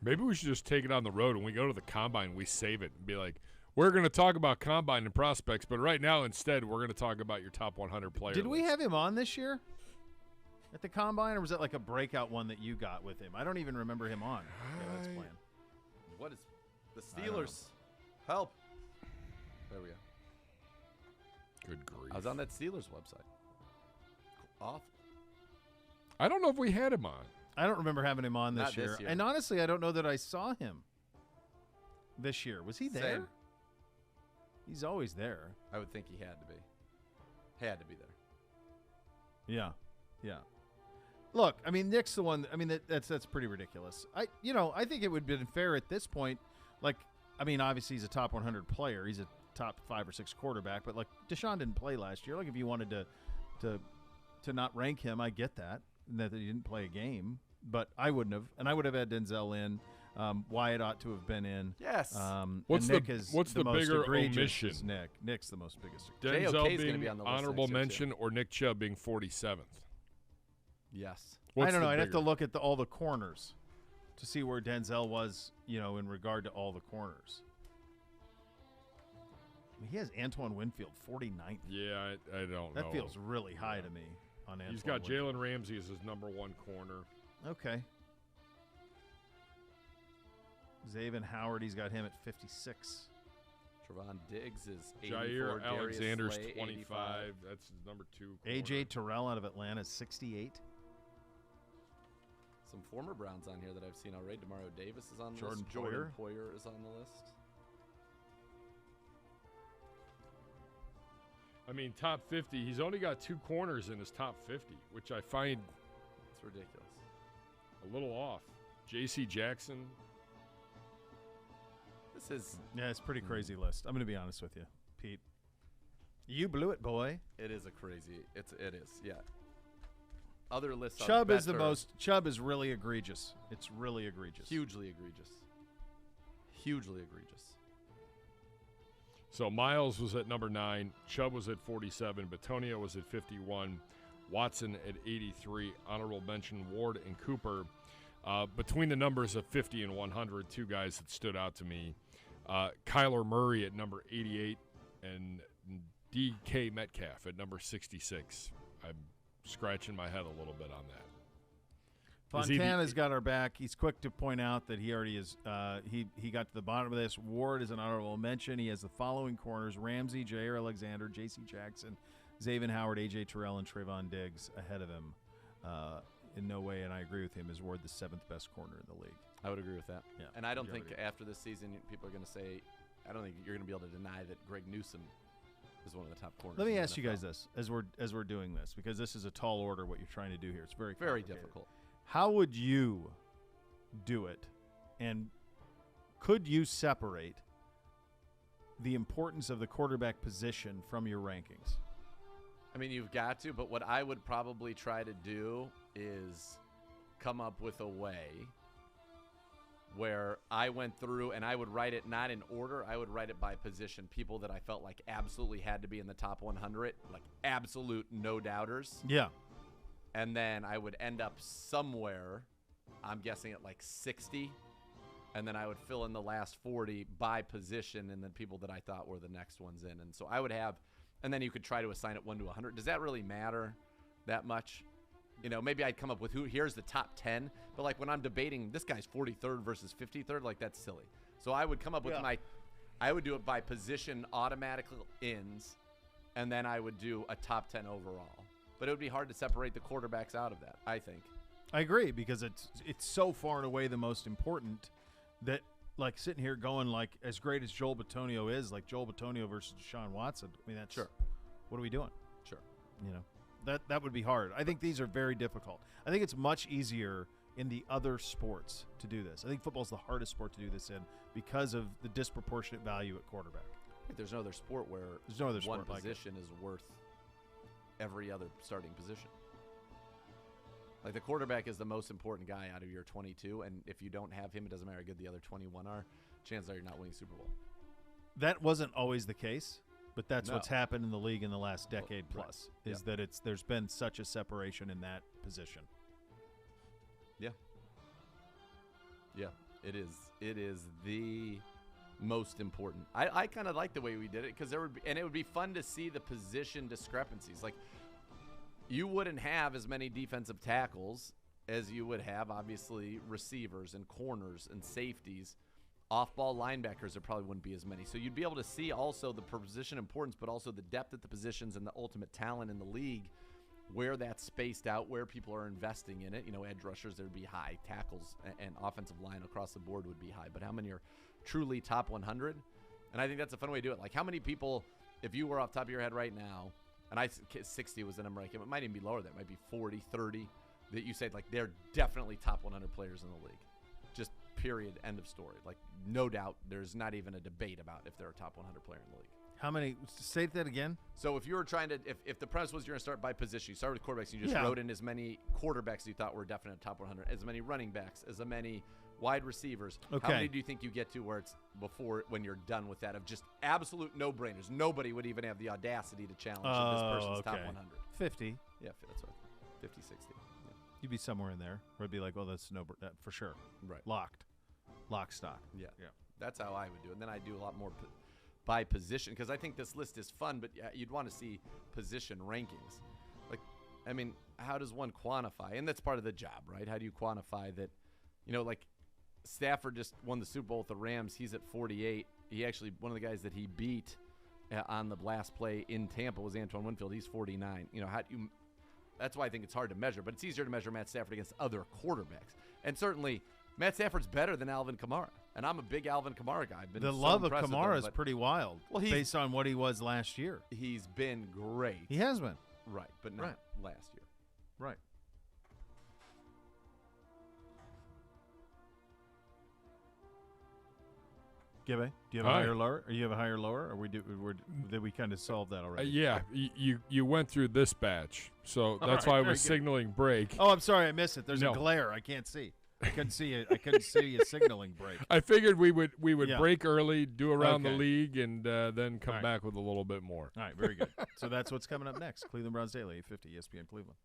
Maybe we should just take it on the road. When we go to the Combine, we save it and be like, we're going to talk about Combine and prospects, but right now instead we're going to talk about your top 100 players. Did we have him on this year at the Combine, or was that like a breakout one that you got with him? I don't even remember him on. Yeah, that's playing. What is the Steelers? Help. There we go. Good grief. I was on that Steelers website. Awful. I don't know if we had him on. I don't remember having him on this year. This year. And honestly, I don't know that I saw him this year. Was he there? Same. He's always there. I would think he had to be. Had to be there. Yeah. Yeah. Look, I mean, Nick's the one. I mean, that's pretty ridiculous. I think it would have been fair at this point. Like, I mean, obviously he's a top 100 player. He's a top 5 or 6 quarterback. But like, Deshaun didn't play last year. Like, if you wanted to to not rank him. I get that he didn't play a game, but I wouldn't have, and I would have had Denzel in. Wyatt ought to have been in. Yes. What's Nick the is what's the the most bigger egregious omission? is Nick. Nick's the most biggest. JOK Denzel is gonna being be on the list honorable next year, mention, or Nick Chubb being 47th? Yes. What's I don't know. the I'd have to bigger? look at all the corners to see where Denzel was, in regard to all the corners. I mean, he has Antoine Winfield 49th. Yeah, I don't know. That feels really high to me on Antoine. He's got Winfield. Jalen Ramsey as his number 1 corner. Okay. Zaven Howard, he's got him at 56. Trevon Diggs is 84. Jair Darius Alexander's Slay, 25. That's his number 2 corner. A.J. Tyrell out of Atlanta is 68. Some former Browns on here that I've seen already. Demario Davis is on the Jordan list. Jordan Poyer is on the list. I mean, top 50. He's only got 2 corners in his top 50, which I find It's ridiculous. a little off. J.C. Jackson. This is Yeah, it's a pretty crazy list. I'm going to be honest with you, Pete. You blew it, boy. it is a crazy. It is, yeah. Other lists. Chubb are is the better. most. Chubb is really egregious. It's really egregious. Hugely egregious. Hugely egregious. So Miles was at number 9. Chubb was at 47. Batonio was at 51. Watson at 83. Honorable mention Ward and Cooper. Between the numbers of 50 and 100, 2 guys that stood out to me. Kyler Murray at number 88 and DK Metcalf at number 66. I'm scratching my head a little bit on that. Fontana's got our back. He's quick to point out that he already is. He got to the bottom of this. Ward is an honorable mention. He has the following corners: Ramsey, Jair Alexander, J.C. Jackson, Zaven Howard, A.J. Terrell, and Trayvon Diggs ahead of him. In no way, and I agree with him, is Ward the 7th best corner in the league. I would agree with that. Yeah, And I don't think majority. after this season people are going to say, I don't think you're going to be able to deny that Greg Newsome is one of the top corners. Let me in the ask you NFL. guys this as we're doing this, because this is a tall order. What you're trying to do here, it's very Very complicated. difficult. How would you do it, and could you separate the importance of the quarterback position from your rankings? I mean, you've got to, but what I would probably try to do is come up with a way where I went through and I would write it not in order. I would write it by position. People that I felt like absolutely had to be in the top 100, like absolute no doubters. Yeah. And then I would end up somewhere, I'm guessing at like 60. And then I would fill in the last 40 by position and then people that I thought were the next ones in. And so I would have, and then you could try to assign it 1 to 100. Does that really matter that much? Maybe I'd come up with here's the top 10. But like when I'm debating this guy's 43rd versus 53rd, like that's silly. So I would come up with I would do it by position automatic ins. And then I would do a top 10 overall. But it would be hard to separate the quarterbacks out of that, I think. I agree, because it's so far and away the most important that, like, sitting here going, like, as great as Joel Bitonio is, like Joel Bitonio versus Deshaun Watson, I mean, that's Sure. What are we doing? Sure. That would be hard. I think these are very difficult. I think it's much easier in the other sports to do this. I think football's the hardest sport to do this in because of the disproportionate value at quarterback. There's no other sport where There's no other one sport like it. position is worth every other starting position. Like the quarterback is the most important guy out of your 22, and if you don't have him, it doesn't matter how good the other 21 are. Chances are you're not winning Super Bowl. That wasn't always the case, but that's No. what's happened in the league in the last decade Well, plus, right. is that there's been such a separation in that position. Yeah, it is. It is the most important. I kind of like the way we did it because it would be fun to see the position discrepancies. Like you wouldn't have as many defensive tackles as you would have, obviously, receivers and corners and safeties. Off-ball linebackers, there probably wouldn't be as many. So you'd be able to see also the position importance, but also the depth at the positions and the ultimate talent in the league, where that's spaced out, where people are investing in it. Edge rushers, there would be high. Tackles and offensive line across the board would be high. But how many are truly top 100? And I think that's a fun way to do it. Like how many people, if you were off the top of your head right now, and 60 was the number I came, it might even be lower than that. It might be 40, 30, that you said, like, they're definitely top 100 players in the league. Just period, end of story. Like, no doubt, there's not even a debate about if they're a top 100 player in the league. How many? Say that again. So if you were trying to, if the premise was you're going to start by position, you start with quarterbacks, and you just wrote in as many quarterbacks you thought were definite top 100, as many running backs, as many wide receivers. Okay. How many do you think you get to where it's when you're done with that of just absolute no-brainers? Nobody would even have the audacity to challenge this person's top 100. 50. Yeah, that's what 50, 60. Yeah. You'd be somewhere in there where it'd be like, oh, that's that for sure. Right. Lock, stock. Yeah. That's how I would do it. And then I do a lot more by position because I think this list is fun, but you'd want to see position rankings. Like, I mean, how does one quantify? And that's part of the job, right? How do you quantify that, like Stafford just won the Super Bowl with the Rams. He's at 48. He actually, one of the guys that he beat on the last play in Tampa was Antoine Winfield. He's 49. How do you – that's why I think it's hard to measure, but it's easier to measure Matt Stafford against other quarterbacks. And certainly Matt Stafford's better than Alvin Kamara. And I'm a big Alvin Kamara guy. I've been the so love of impressed with Kamara him, is pretty wild based on what he was last year. He's been great. He has been. Right, but not last year. Right. Gibby, do you have a higher lower? Or you have a higher lower? Or did we kind of solve that already? Yeah, you went through this batch, so that's why I was signaling break. Oh, I'm sorry, I missed it. There's a glare. I can't see. I couldn't see it. I couldn't see a signaling break. I figured we would break early, do around the league, and then come back with a little bit more. All right, very good. So that's what's coming up next. Cleveland Browns Daily, 850 ESPN Cleveland.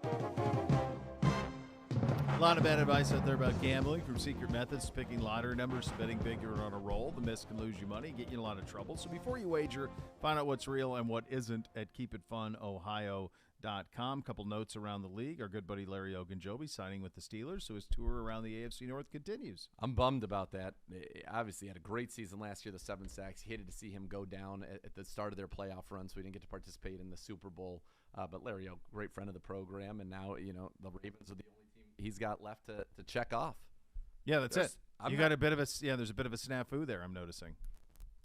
A lot of bad advice out there about gambling, from secret methods to picking lottery numbers, betting big you're on a roll. The miss can lose you money, get you in a lot of trouble. So before you wager, find out what's real and what isn't at keepitfunohio.com. Couple notes around the league. Our good buddy Larry Ogunjobi signing with the Steelers, so his tour around the AFC North continues. I'm bummed about that. Obviously, he had a great season last year, the 7 sacks. Hated to see him go down at the start of their playoff run, so he didn't get to participate in the Super Bowl. But Larry, great friend of the program, and now the Ravens are the only team he's got left to check off. Yeah, that's it. There's a bit of a snafu there, I'm noticing.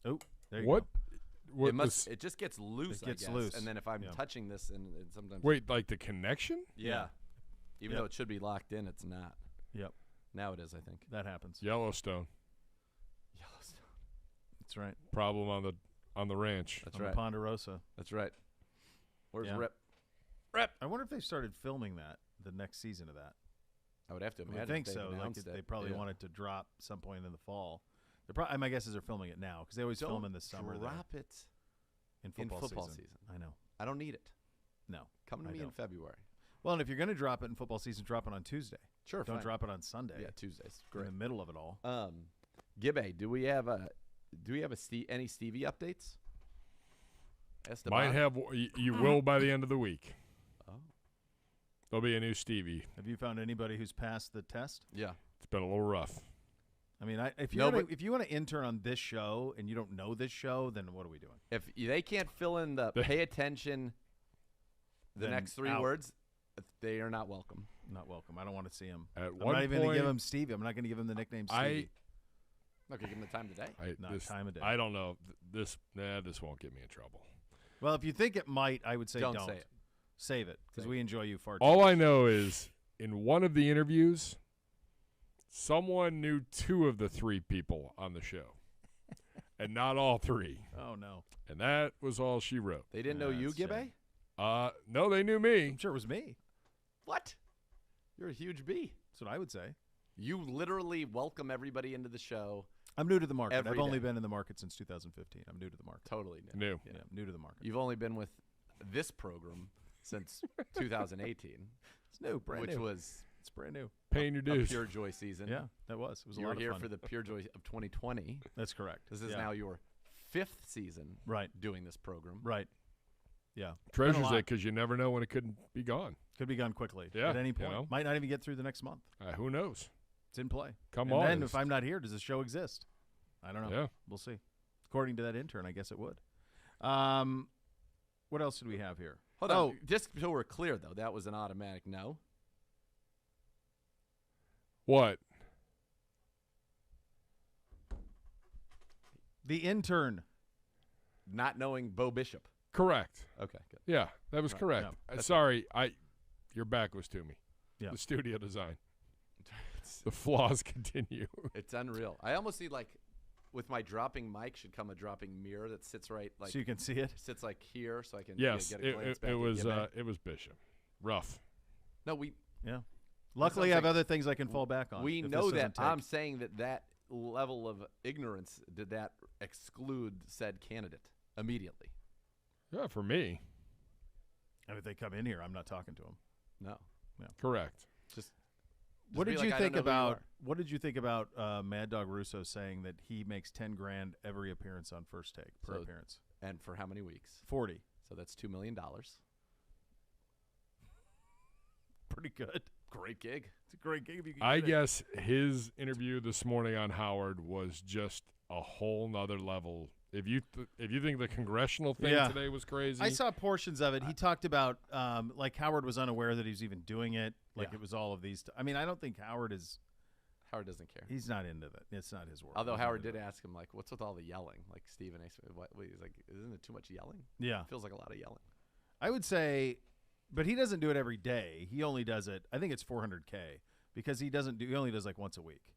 Oh, there you go. It just gets loose, It gets I guess. loose. And then if I'm touching this and sometimes. Wait, like the connection? Yeah. Even though it should be locked in, it's not. Yep. Now it is, I think. That happens. Yellowstone. That's right. Problem on the ranch. That's on right. The Ponderosa. That's right. Where's Yeah. Rip? I wonder if they started filming the next season of that. I would have to imagine. I think they've so. Like announced they it. probably Yeah. wanted to drop some point in the fall. My guess is they're filming it now because they always film in the summer. Drop it in in football season. I know. I don't need it. No. Come to I me in don't. February. Well, and if you're going to drop it in football season, drop it on Tuesday. Sure. Don't fine. drop it on Sunday. Yeah, Tuesdays. In Great. the middle of it all. Gibbe, do we have any Stevie updates? Esteban? Might have. You will by the end of the week. Oh. There'll be a new Stevie. Have you found anybody who's passed the test? Yeah. It's been a little rough. I mean, if you want to intern on this show and you don't know this show, then what are we doing? If they can't fill in the pay attention, the Then next 3 out. words, they are not welcome. Not welcome. I don't want to see him. At I'm one not even going to give point- him Stevie. I'm not going to give him the nickname Stevie. Okay, give them the time of the day. Time of day. I don't know. This won't get me in trouble. Well, if you think it might, I would say Don't don't. say it. Save it because Save we it. enjoy you far too All much. I know is in one of the interviews, someone knew 2 of the 3 people on the show, and not all 3. Oh, no. And that was all she wrote. They didn't know you, That's Gibbe? shame. No, they knew me. I'm sure it was me. What? You're a huge B. That's what I would say. You literally welcome everybody into the show. I'm new to the market. Every I've only day. been in the market since 2015. I'm new to the market. Totally new. New. Yeah, I'm new to the market. You've only been with this program since 2018, It's new, brand which new. was It's brand new. Paying your a dues. Pure Joy season. Yeah, that was. It was a You lot were of here fun. for the Pure Joy of 2020. That's correct. This is Yeah. now your 5th season Right. doing this program. Right. Yeah. Treasures Been a it lot. because you never know when it could be gone. Could be gone quickly. Yeah, At any you point. know. Might not even get through the next month. Who knows? It's in play. Come and on. then if I'm not here, does the show exist? I don't know. Yeah. We'll see. According to that intern, I guess it would. What else did we have here? Hold on. Just so we're clear, though, that was an automatic no. What? The intern. Not knowing Beau Bishop. Correct. Okay, good. Yeah, that was Right, correct. yeah. Sorry, your back was to me. Yeah. The studio design. The flaws continue. It's unreal. I almost need, like, with my dropping mic should come a dropping mirror that sits right, like, So you can see it? sits like here, so I can Yes, get a glance back it and was get back. it was Bishop. Rough. No, we Yeah. Luckily, I have saying. other things I can fall back on. we if know this that. doesn't take. I'm saying that level of ignorance did that exclude said candidate immediately. Yeah, for me. And if they come in here, I'm not talking to them. No, Correct. just What be did like, you I think don't know who you about? What did you think about Mad Dog Russo saying that he makes $10,000 every appearance on First Take per So- appearance? and for how many weeks? 40. So that's $2 million. Pretty good. Great gig. It's a great gig if you can. I get it. guess his interview this morning on Howard was just a whole nother level. If you think the congressional thing Yeah. today was crazy, I saw portions of it. He talked about like Howard was unaware that he was even doing it. Like Yeah. it was all of these. I mean, I don't think Howard is. Howard doesn't care. He's not into that. It's not his work. Although He's not Howard into did it. ask him, like, what's with all the yelling? Like Stephen A. Smith, he's like, isn't it too much yelling? Yeah, Feels like a lot of yelling. I would say, but he doesn't do it every day. He only does it. I think it's $400K because he doesn't do. He only does like once a week,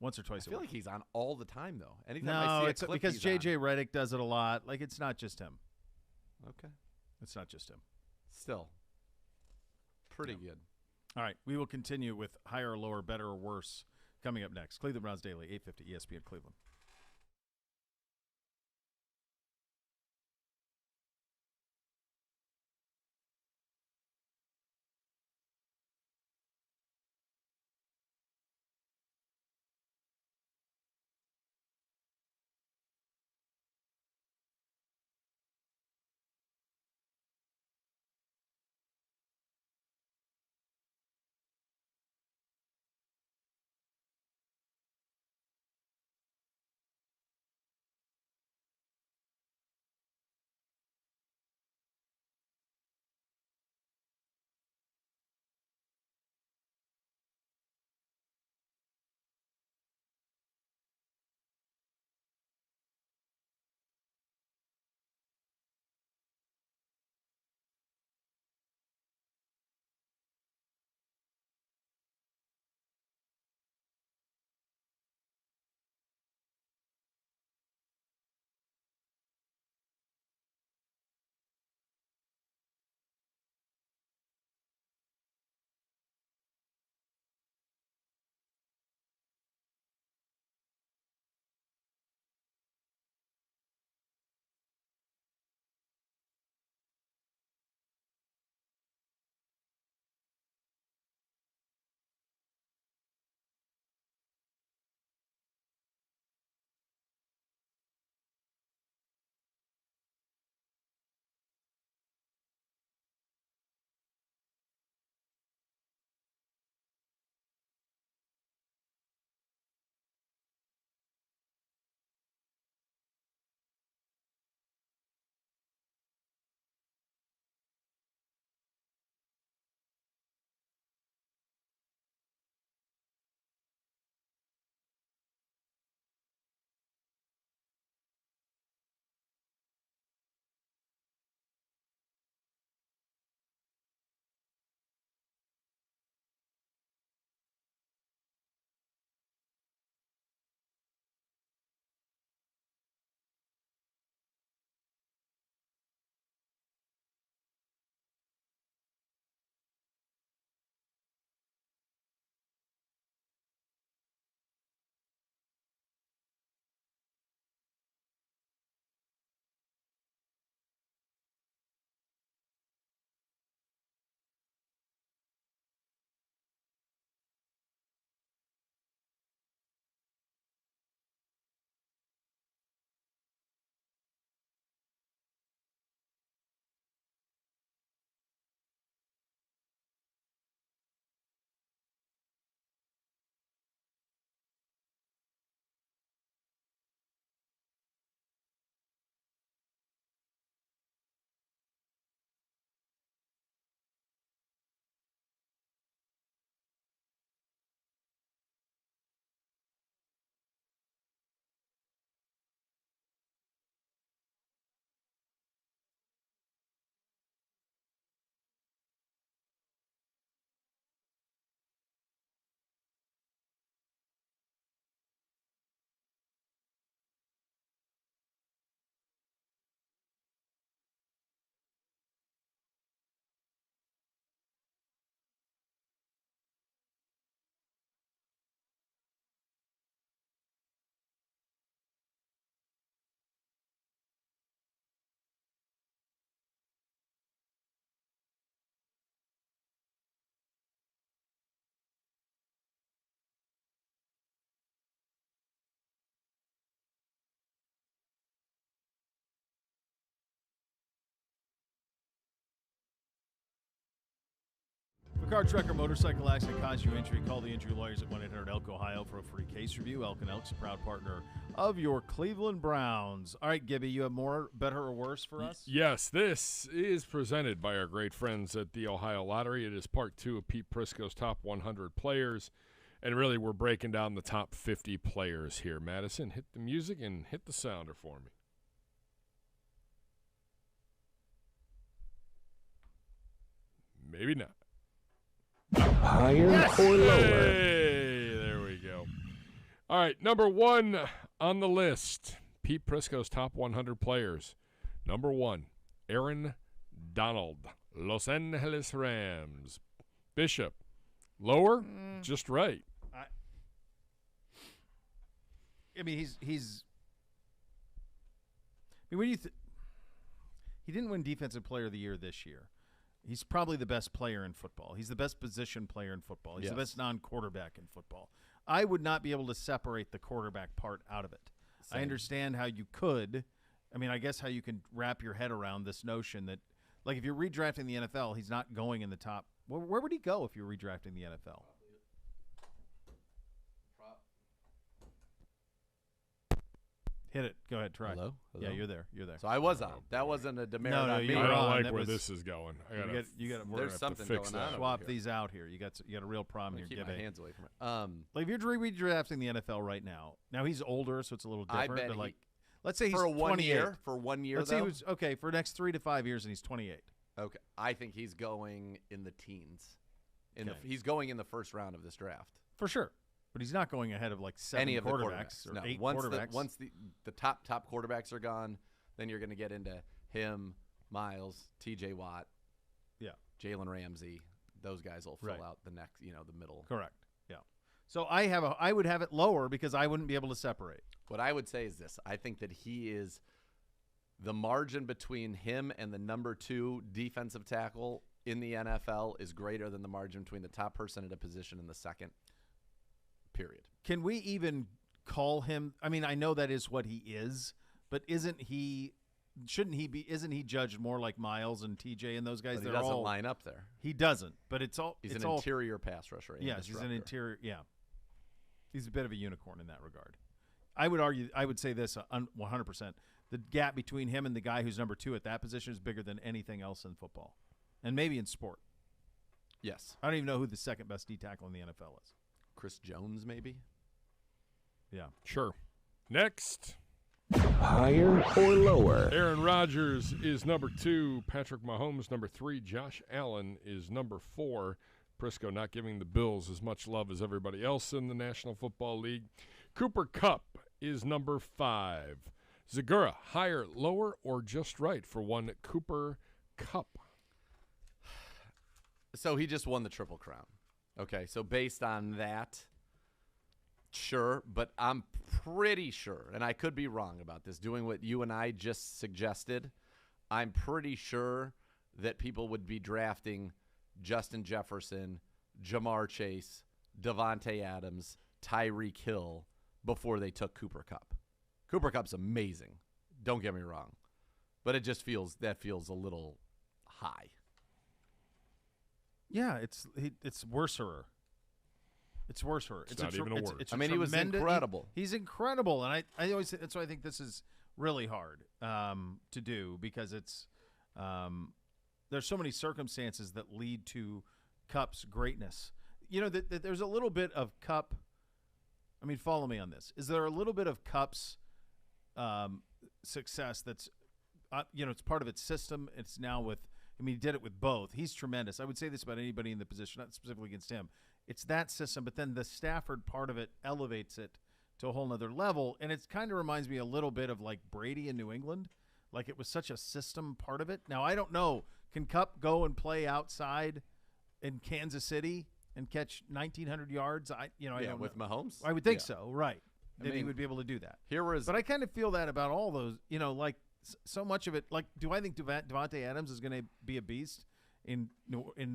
once or twice I a feel week. like he's on all the time, though. Anytime No, I see it's a clip, because he's on. JJ Redick does it a lot. Like it's not just him. Okay. It's not just him. Still. Pretty good. All right, we will continue with higher or lower, better or worse coming up next. Cleveland Browns Daily, 850 ESPN Cleveland. Car, truck, or motorcycle accident caused you injury, call the injury lawyers at 1-800-ELK, Ohio for a free case review. Elk & Elk's a proud partner of your Cleveland Browns. All right, Gibby, you have more, better, or worse for us? Yes, this is presented by our great friends at the Ohio Lottery. It is part 2 of Pete Prisco's top 100 players. And really, we're breaking down the top 50 players here. Madison, hit the music and hit the sounder for me. Maybe not. Higher or lower? Hey, there we go. All right, number 1 on the list, Pete Prisco's top 100 players. Number 1, Aaron Donald, Los Angeles Rams. Bishop, lower, just right. I mean, he's. I mean, when he didn't win Defensive Player of the Year this year. He's probably the best player in football. He's the best position player in football. He's the best non-quarterback in football. I would not be able to separate the quarterback part out of it. Same. I understand how you could. I mean, I guess how you can wrap your head around this notion that, like, if you're redrafting the NFL, he's not going in the top. Where would he go if you're redrafting the NFL? Hit it. Go ahead. Try. Hello? Yeah, you're there. So I was on. That wasn't a demerit on me. you I were don't on. like That where was- this is going. You got There's something going on. swap over here. these out here. You got a real problem here. Keep Give my a- hands away from it. Like if you're redrafting the NFL right now. Now he's older, so it's a little I different. bet But like, let's say he's for 1 28. year. For 1 year, Let's though. say he was okay for the next 3 to 5 years, and he's 28. Okay, I think he's going in the teens. Okay. He's going in the first round of this draft. For sure. But he's not going ahead of like 7 Any of quarterbacks the or no. 8 once quarterbacks. once the top quarterbacks are gone, then you're going to get into him, Miles, T.J. Watt, Jalen Ramsey. Those guys will fill out the next, the middle. Correct. Yeah. So I would have it lower because I wouldn't be able to separate. What I would say is this: I think that he is the margin between him and the number 2 defensive tackle in the NFL is greater than the margin between the top person at a position in the second. Period. Can we even call him? I mean, I know that is what he is, but isn't he judged more like Miles and TJ and those guys? But he doesn't line up there. He doesn't, but he's an interior pass rusher. Yes, he's an interior. Yeah, he's a bit of a unicorn in that regard. I would say this 100%. The gap between him and the guy who's number 2 at that position is bigger than anything else in football, and maybe in sport. Yes, I don't even know who the second best D tackle in the NFL is. Chris Jones, maybe. Yeah, Sure. Next, Higher or lower? Aaron Rodgers is number 2. Patrick Mahomes, number 3. Josh Allen is number 4. Prisco not giving the Bills as much love as everybody else in the National Football League. Cooper Kupp is number 5. Zegura, higher, lower, or just right for one Cooper Kupp? So he just won the Triple Crown. Okay, so based on that, sure, but I'm pretty sure, and I could be wrong about this, doing what you and I just suggested, I'm pretty sure that people would be drafting Justin Jefferson, Jamar Chase, Devontae Adams, Tyreek Hill before they took Cooper Kupp. Cooper Kupp's amazing. Don't get me wrong. But it just feels a little high. yeah, it's worser. It's worser. It's not even a word. I mean, he was incredible. He's incredible, and I always say that's why I think this is really hard to do because it's there's so many circumstances that lead to Kupp's greatness. There's a little bit of Kupp. I mean, follow me on this. Is there a little bit of Kupp's success that's it's part of its system? It's now with. I mean, he did it with both. He's tremendous. I would say this about anybody in the position, not specifically against him. It's that system, but then the Stafford part of it elevates it to a whole nother level. And it kind of reminds me a little bit of like Brady in New England. Like it was such a system part of it. Now, I don't know. Can Kupp go and play outside in Kansas City and catch 1,900 yards? I don't with know. Mahomes? I would think so, right. That he would be able to do that. But I kind of feel that about all those, like so much of it. Like, do I think Devontae Adams is going to be a beast in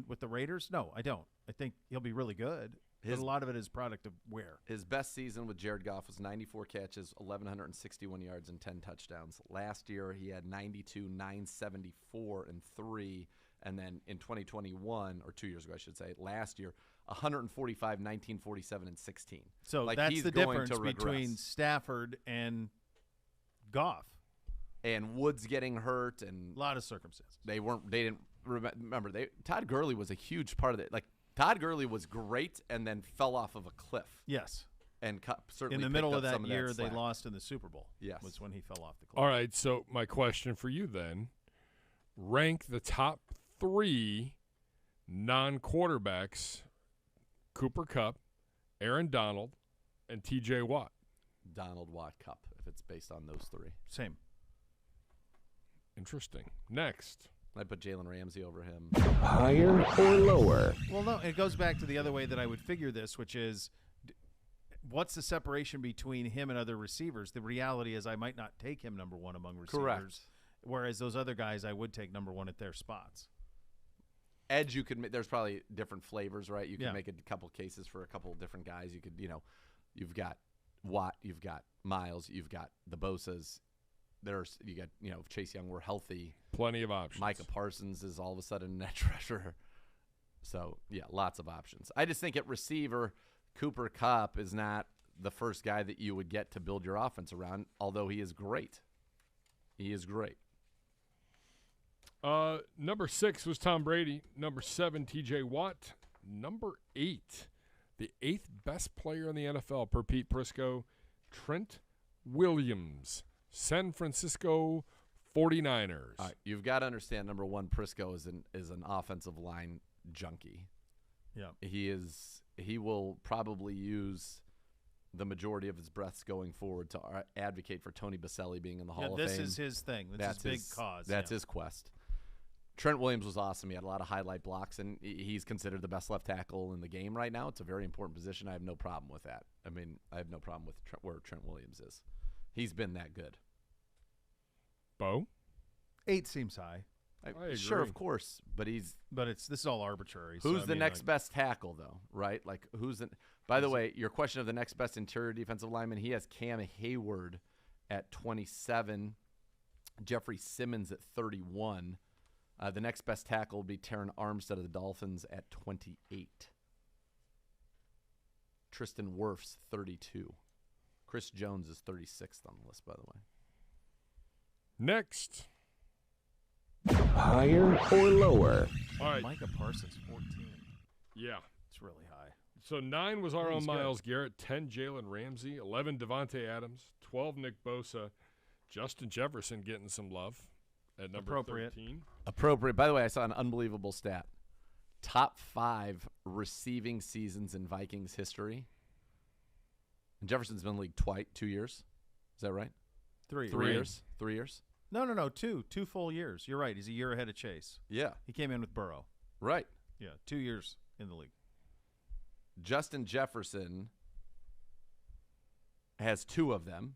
with the Raiders? No, I don't. I think he'll be really good. But a lot of it is product of where. His best season with Jared Goff was 94 catches, 1,161 yards, and 10 touchdowns. Last year, he had 92, 974, and 3. And then in 2021, or 2 years ago, I should say, last year, 145, 19, 47, and 16. So like, that's he's the going difference to regress. between Stafford and Goff. And Woods getting hurt, and A lot of circumstances. they didn't remember. Todd Gurley was a huge part of it. Like, Todd Gurley was great and then fell off of a cliff. Yes. And certainly In the picked middle up of that some year, that they slack. lost in the Super Bowl. Yes. Was when he fell off the cliff. All right, so my question for you then, rank the top 3 non-quarterbacks, Cooper Kupp, Aaron Donald, and T.J. Watt. Donald, Watt, Cup, if it's based on those 3. Same. Interesting. Next. I put Jalen Ramsey over him. Higher or lower? Well, no, it goes back to the other way that I would figure this, which is what's the separation between him and other receivers? The reality is I might not take him number 1 among receivers. Correct. Whereas those other guys I would take number 1 at their spots. Edge, you could. There's probably different flavors, right? You could Yeah. make a couple cases for a couple different guys. You could, you've got Watt, you've got Miles, you've got the Bosas. You got, if Chase Young were healthy. Plenty of options. Micah Parsons is all of a sudden a net treasure. So, yeah, lots of options. I just think at receiver, Cooper Kupp is not the first guy that you would get to build your offense around, although he is great. He is great. Number 6 was Tom Brady. Number 7, T.J. Watt. Number 8, the 8th best player in the NFL per Pete Prisco, Trent Williams, San Francisco 49ers. All right, you've got to understand, number 1, Prisco is an offensive line junkie. Yeah. He will probably use the majority of his breaths going forward to advocate for Tony Baselli being in the Hall of Fame. This is his thing. That's his big cause. That's his quest. Trent Williams was awesome. He had a lot of highlight blocks, and he's considered the best left tackle in the game right now. It's a very important position. I have no problem with that. I mean, I have no problem with where Trent Williams is. He's been that good. Bo? 8 seems high. Sure, agree. of course, but this is all arbitrary. Who's the next best tackle, though? Right? Like, who's the? By the way, your question of the next best interior defensive lineman, he has Cam Hayward at 27, Jeffrey Simmons at 31. The next best tackle will be Terron Armstead of the Dolphins at 28. Tristan Wirfs 32. Chris Jones is 36th on the list, by the way. Next. Higher or lower? All right. Micah Parsons, 14. Yeah. It's really high. So 9 was our own He's good. Myles Garrett, 10 Jalen Ramsey, 11 Devontae Adams, 12 Nick Bosa, Justin Jefferson getting some love at number Appropriate. 13. Appropriate. By the way, I saw an unbelievable stat. Top 5 receiving seasons in Vikings history. And Jefferson's been in the league twice, 2 years. Is that right? 3. 3 years? 3 years? No. 2 full years. You're right. He's a year ahead of Chase. Yeah. He came in with Burrow. Right. Yeah, 2 years in the league. Justin Jefferson has 2 of them,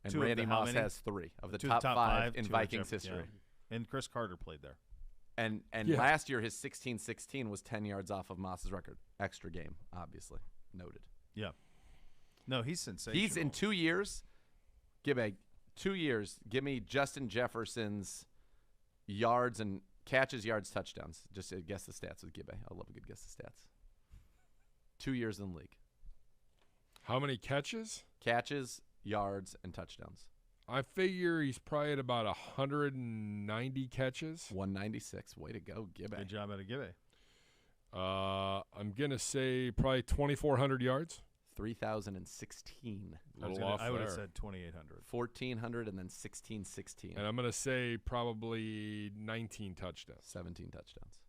and 2 of Randy the how Moss many? has 3 of the 2 top 5 in 2 Vikings Jeff- history. yeah. And Chris Carter played there. And Yeah. last year, his 16-16 was 10 yards off of Moss's record. Extra game, obviously. Noted. Yeah. No, he's sensational. He's in 2 years. 2 years. Give me Justin Jefferson's yards and catches, yards, touchdowns. Just guess the stats with Gibbe. I love a good guess the stats. 2 years in the league. How many catches? Catches, yards, and touchdowns. I figure he's probably at about 190 catches. 196. Way to go, Gibbe. Good job out of Gibbe. I'm going to say probably 2,400 yards. 3,016. Little off I would have there. said 2,800. 1,400 and then 1,616. And I'm going to say probably 19 touchdowns. 17 touchdowns.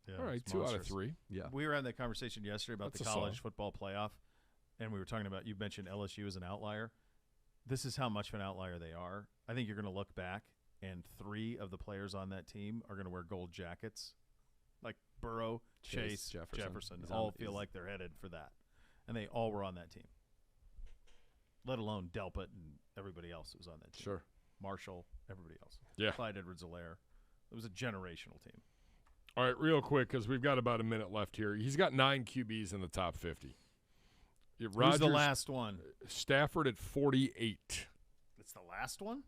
Yeah, All right, it's 2 out of monstrous. 3. Yeah. We were having that conversation yesterday about That's the a college solid. football playoff, and we were talking about, you mentioned LSU as an outlier. This is how much of an outlier they are. I think you're going to look back, and 3 of the players on that team are going to wear gold jackets. Like Burrow, Chase, Jefferson He's all on- feel he's- like they're headed for that. And they all were on that team, let alone Delpit and everybody else that was on that team. Sure. Marshall, everybody else. Yeah. Clyde Edwards-Helaire. It was a generational team. All right, real quick, because we've got about a minute left here. He's got 9 QBs in the top 50. Who's Rodgers, the last one? Stafford at 48 It's the last one?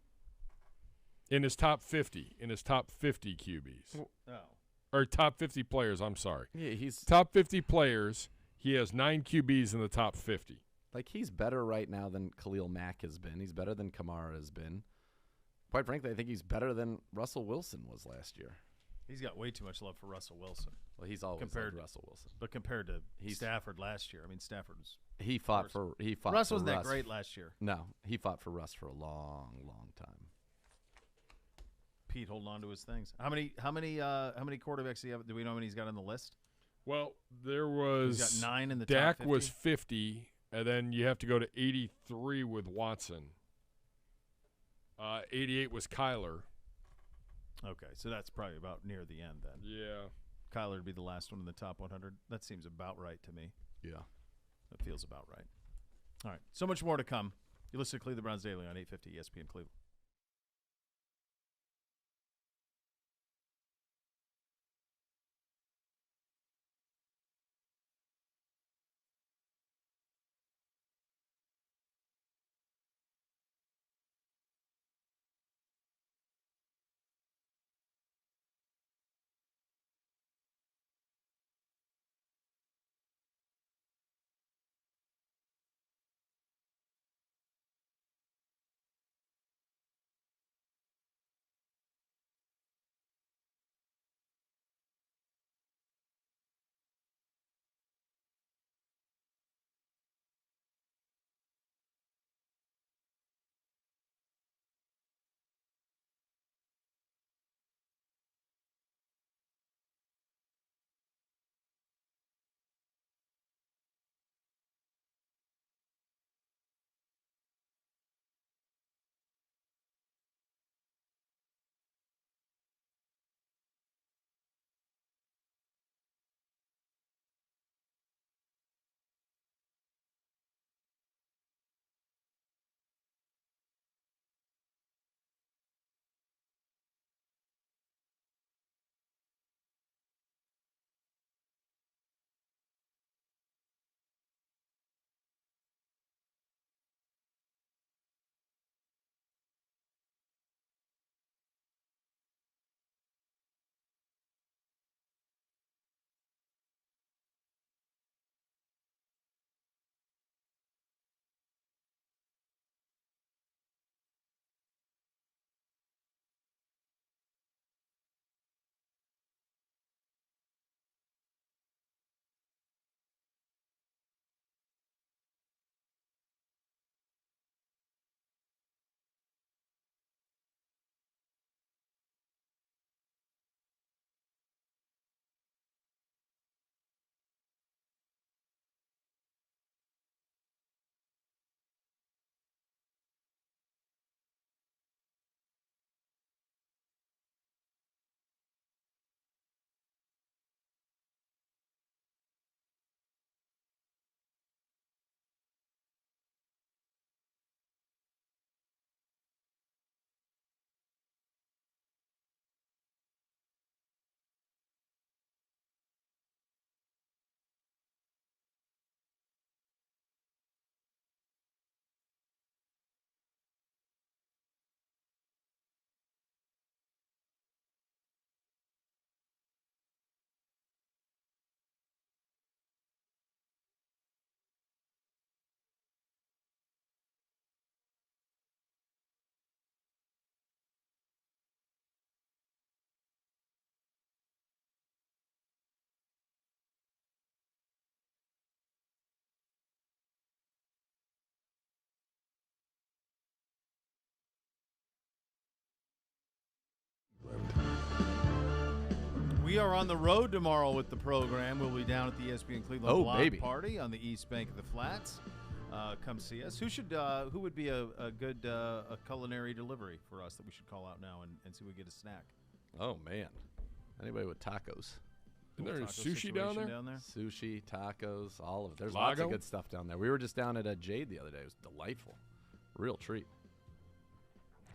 in his top 50. In his top 50 QBs. Oh. or top 50 players. I'm sorry. Yeah, he's top 50 players. He has 9 QBs in the top 50. like he's better right now than Khalil Mack has been. He's better than Kamara has been. Quite frankly, I think he's better than Russell Wilson was last year. He's got way too much love for Russell Wilson. Well, he's always compared loved Russell Wilson. But compared to Stafford last year, I mean, Stafford was. He fought for Russ for wasn't that Russ. great last year. No, he fought for Russ for a long, long time. Pete holding on to his things. How many quarterbacks do you have? Do we know how many he's got on the list? Well, there was He's got 9 in the Dak top 50. was 50, and then you have to go to 83 with Watson. 88 was Kyler. Okay, so that's probably about near the end then. Yeah. Kyler would be the last one in the top 100. That seems about right to me. Yeah. That feels about right. All right, so much more to come. You listen to Cleveland Browns Daily on 850 ESPN Cleveland. We are on the road tomorrow with the program. We'll be down at the ESPN Cleveland Block Party on the East Bank of the Flats. Come see us. Who would be a good a culinary delivery for us that we should call out now and see if we get a snack? Oh, man. Anybody with tacos? Isn't there sushi down there? Sushi, tacos, all of it. There's Lago? lots of good stuff down there. We were just down at Jade the other day. It was delightful. Real treat.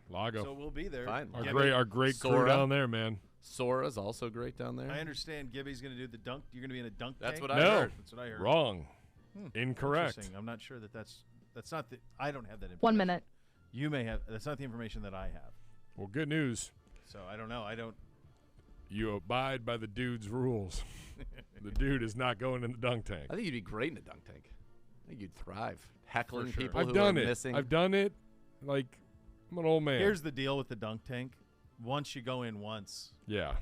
Lago. So we'll be there. Fine. Our great crew down there, man. Sora's also great down there. I understand Gibby's going to do the dunk. You're going to be in a dunk That's tank? what I heard. That's what I heard. Wrong. Incorrect. I'm not sure that's not the. I don't have that information. 1 minute. You may have. That's not the information that I have. Well, good news. So I don't know. I don't. You abide by the dude's rules. The dude is not going in the dunk tank. I think you'd be great in a dunk tank. I think you'd thrive. Heckling sure. people I've who done are it. missing. I've done it. Like, I'm an old man. Here's the deal with the dunk tank. Once you go in once. Yeah.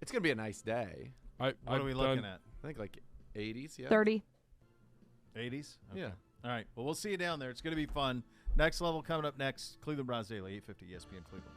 It's going to be a nice day. What are we looking at? I think like 80s, yeah. 30. 80s? Okay. Yeah. All right. Well, we'll see you down there. It's going to be fun. Next level coming up next. Cleveland Browns Daily, 850 ESPN Cleveland.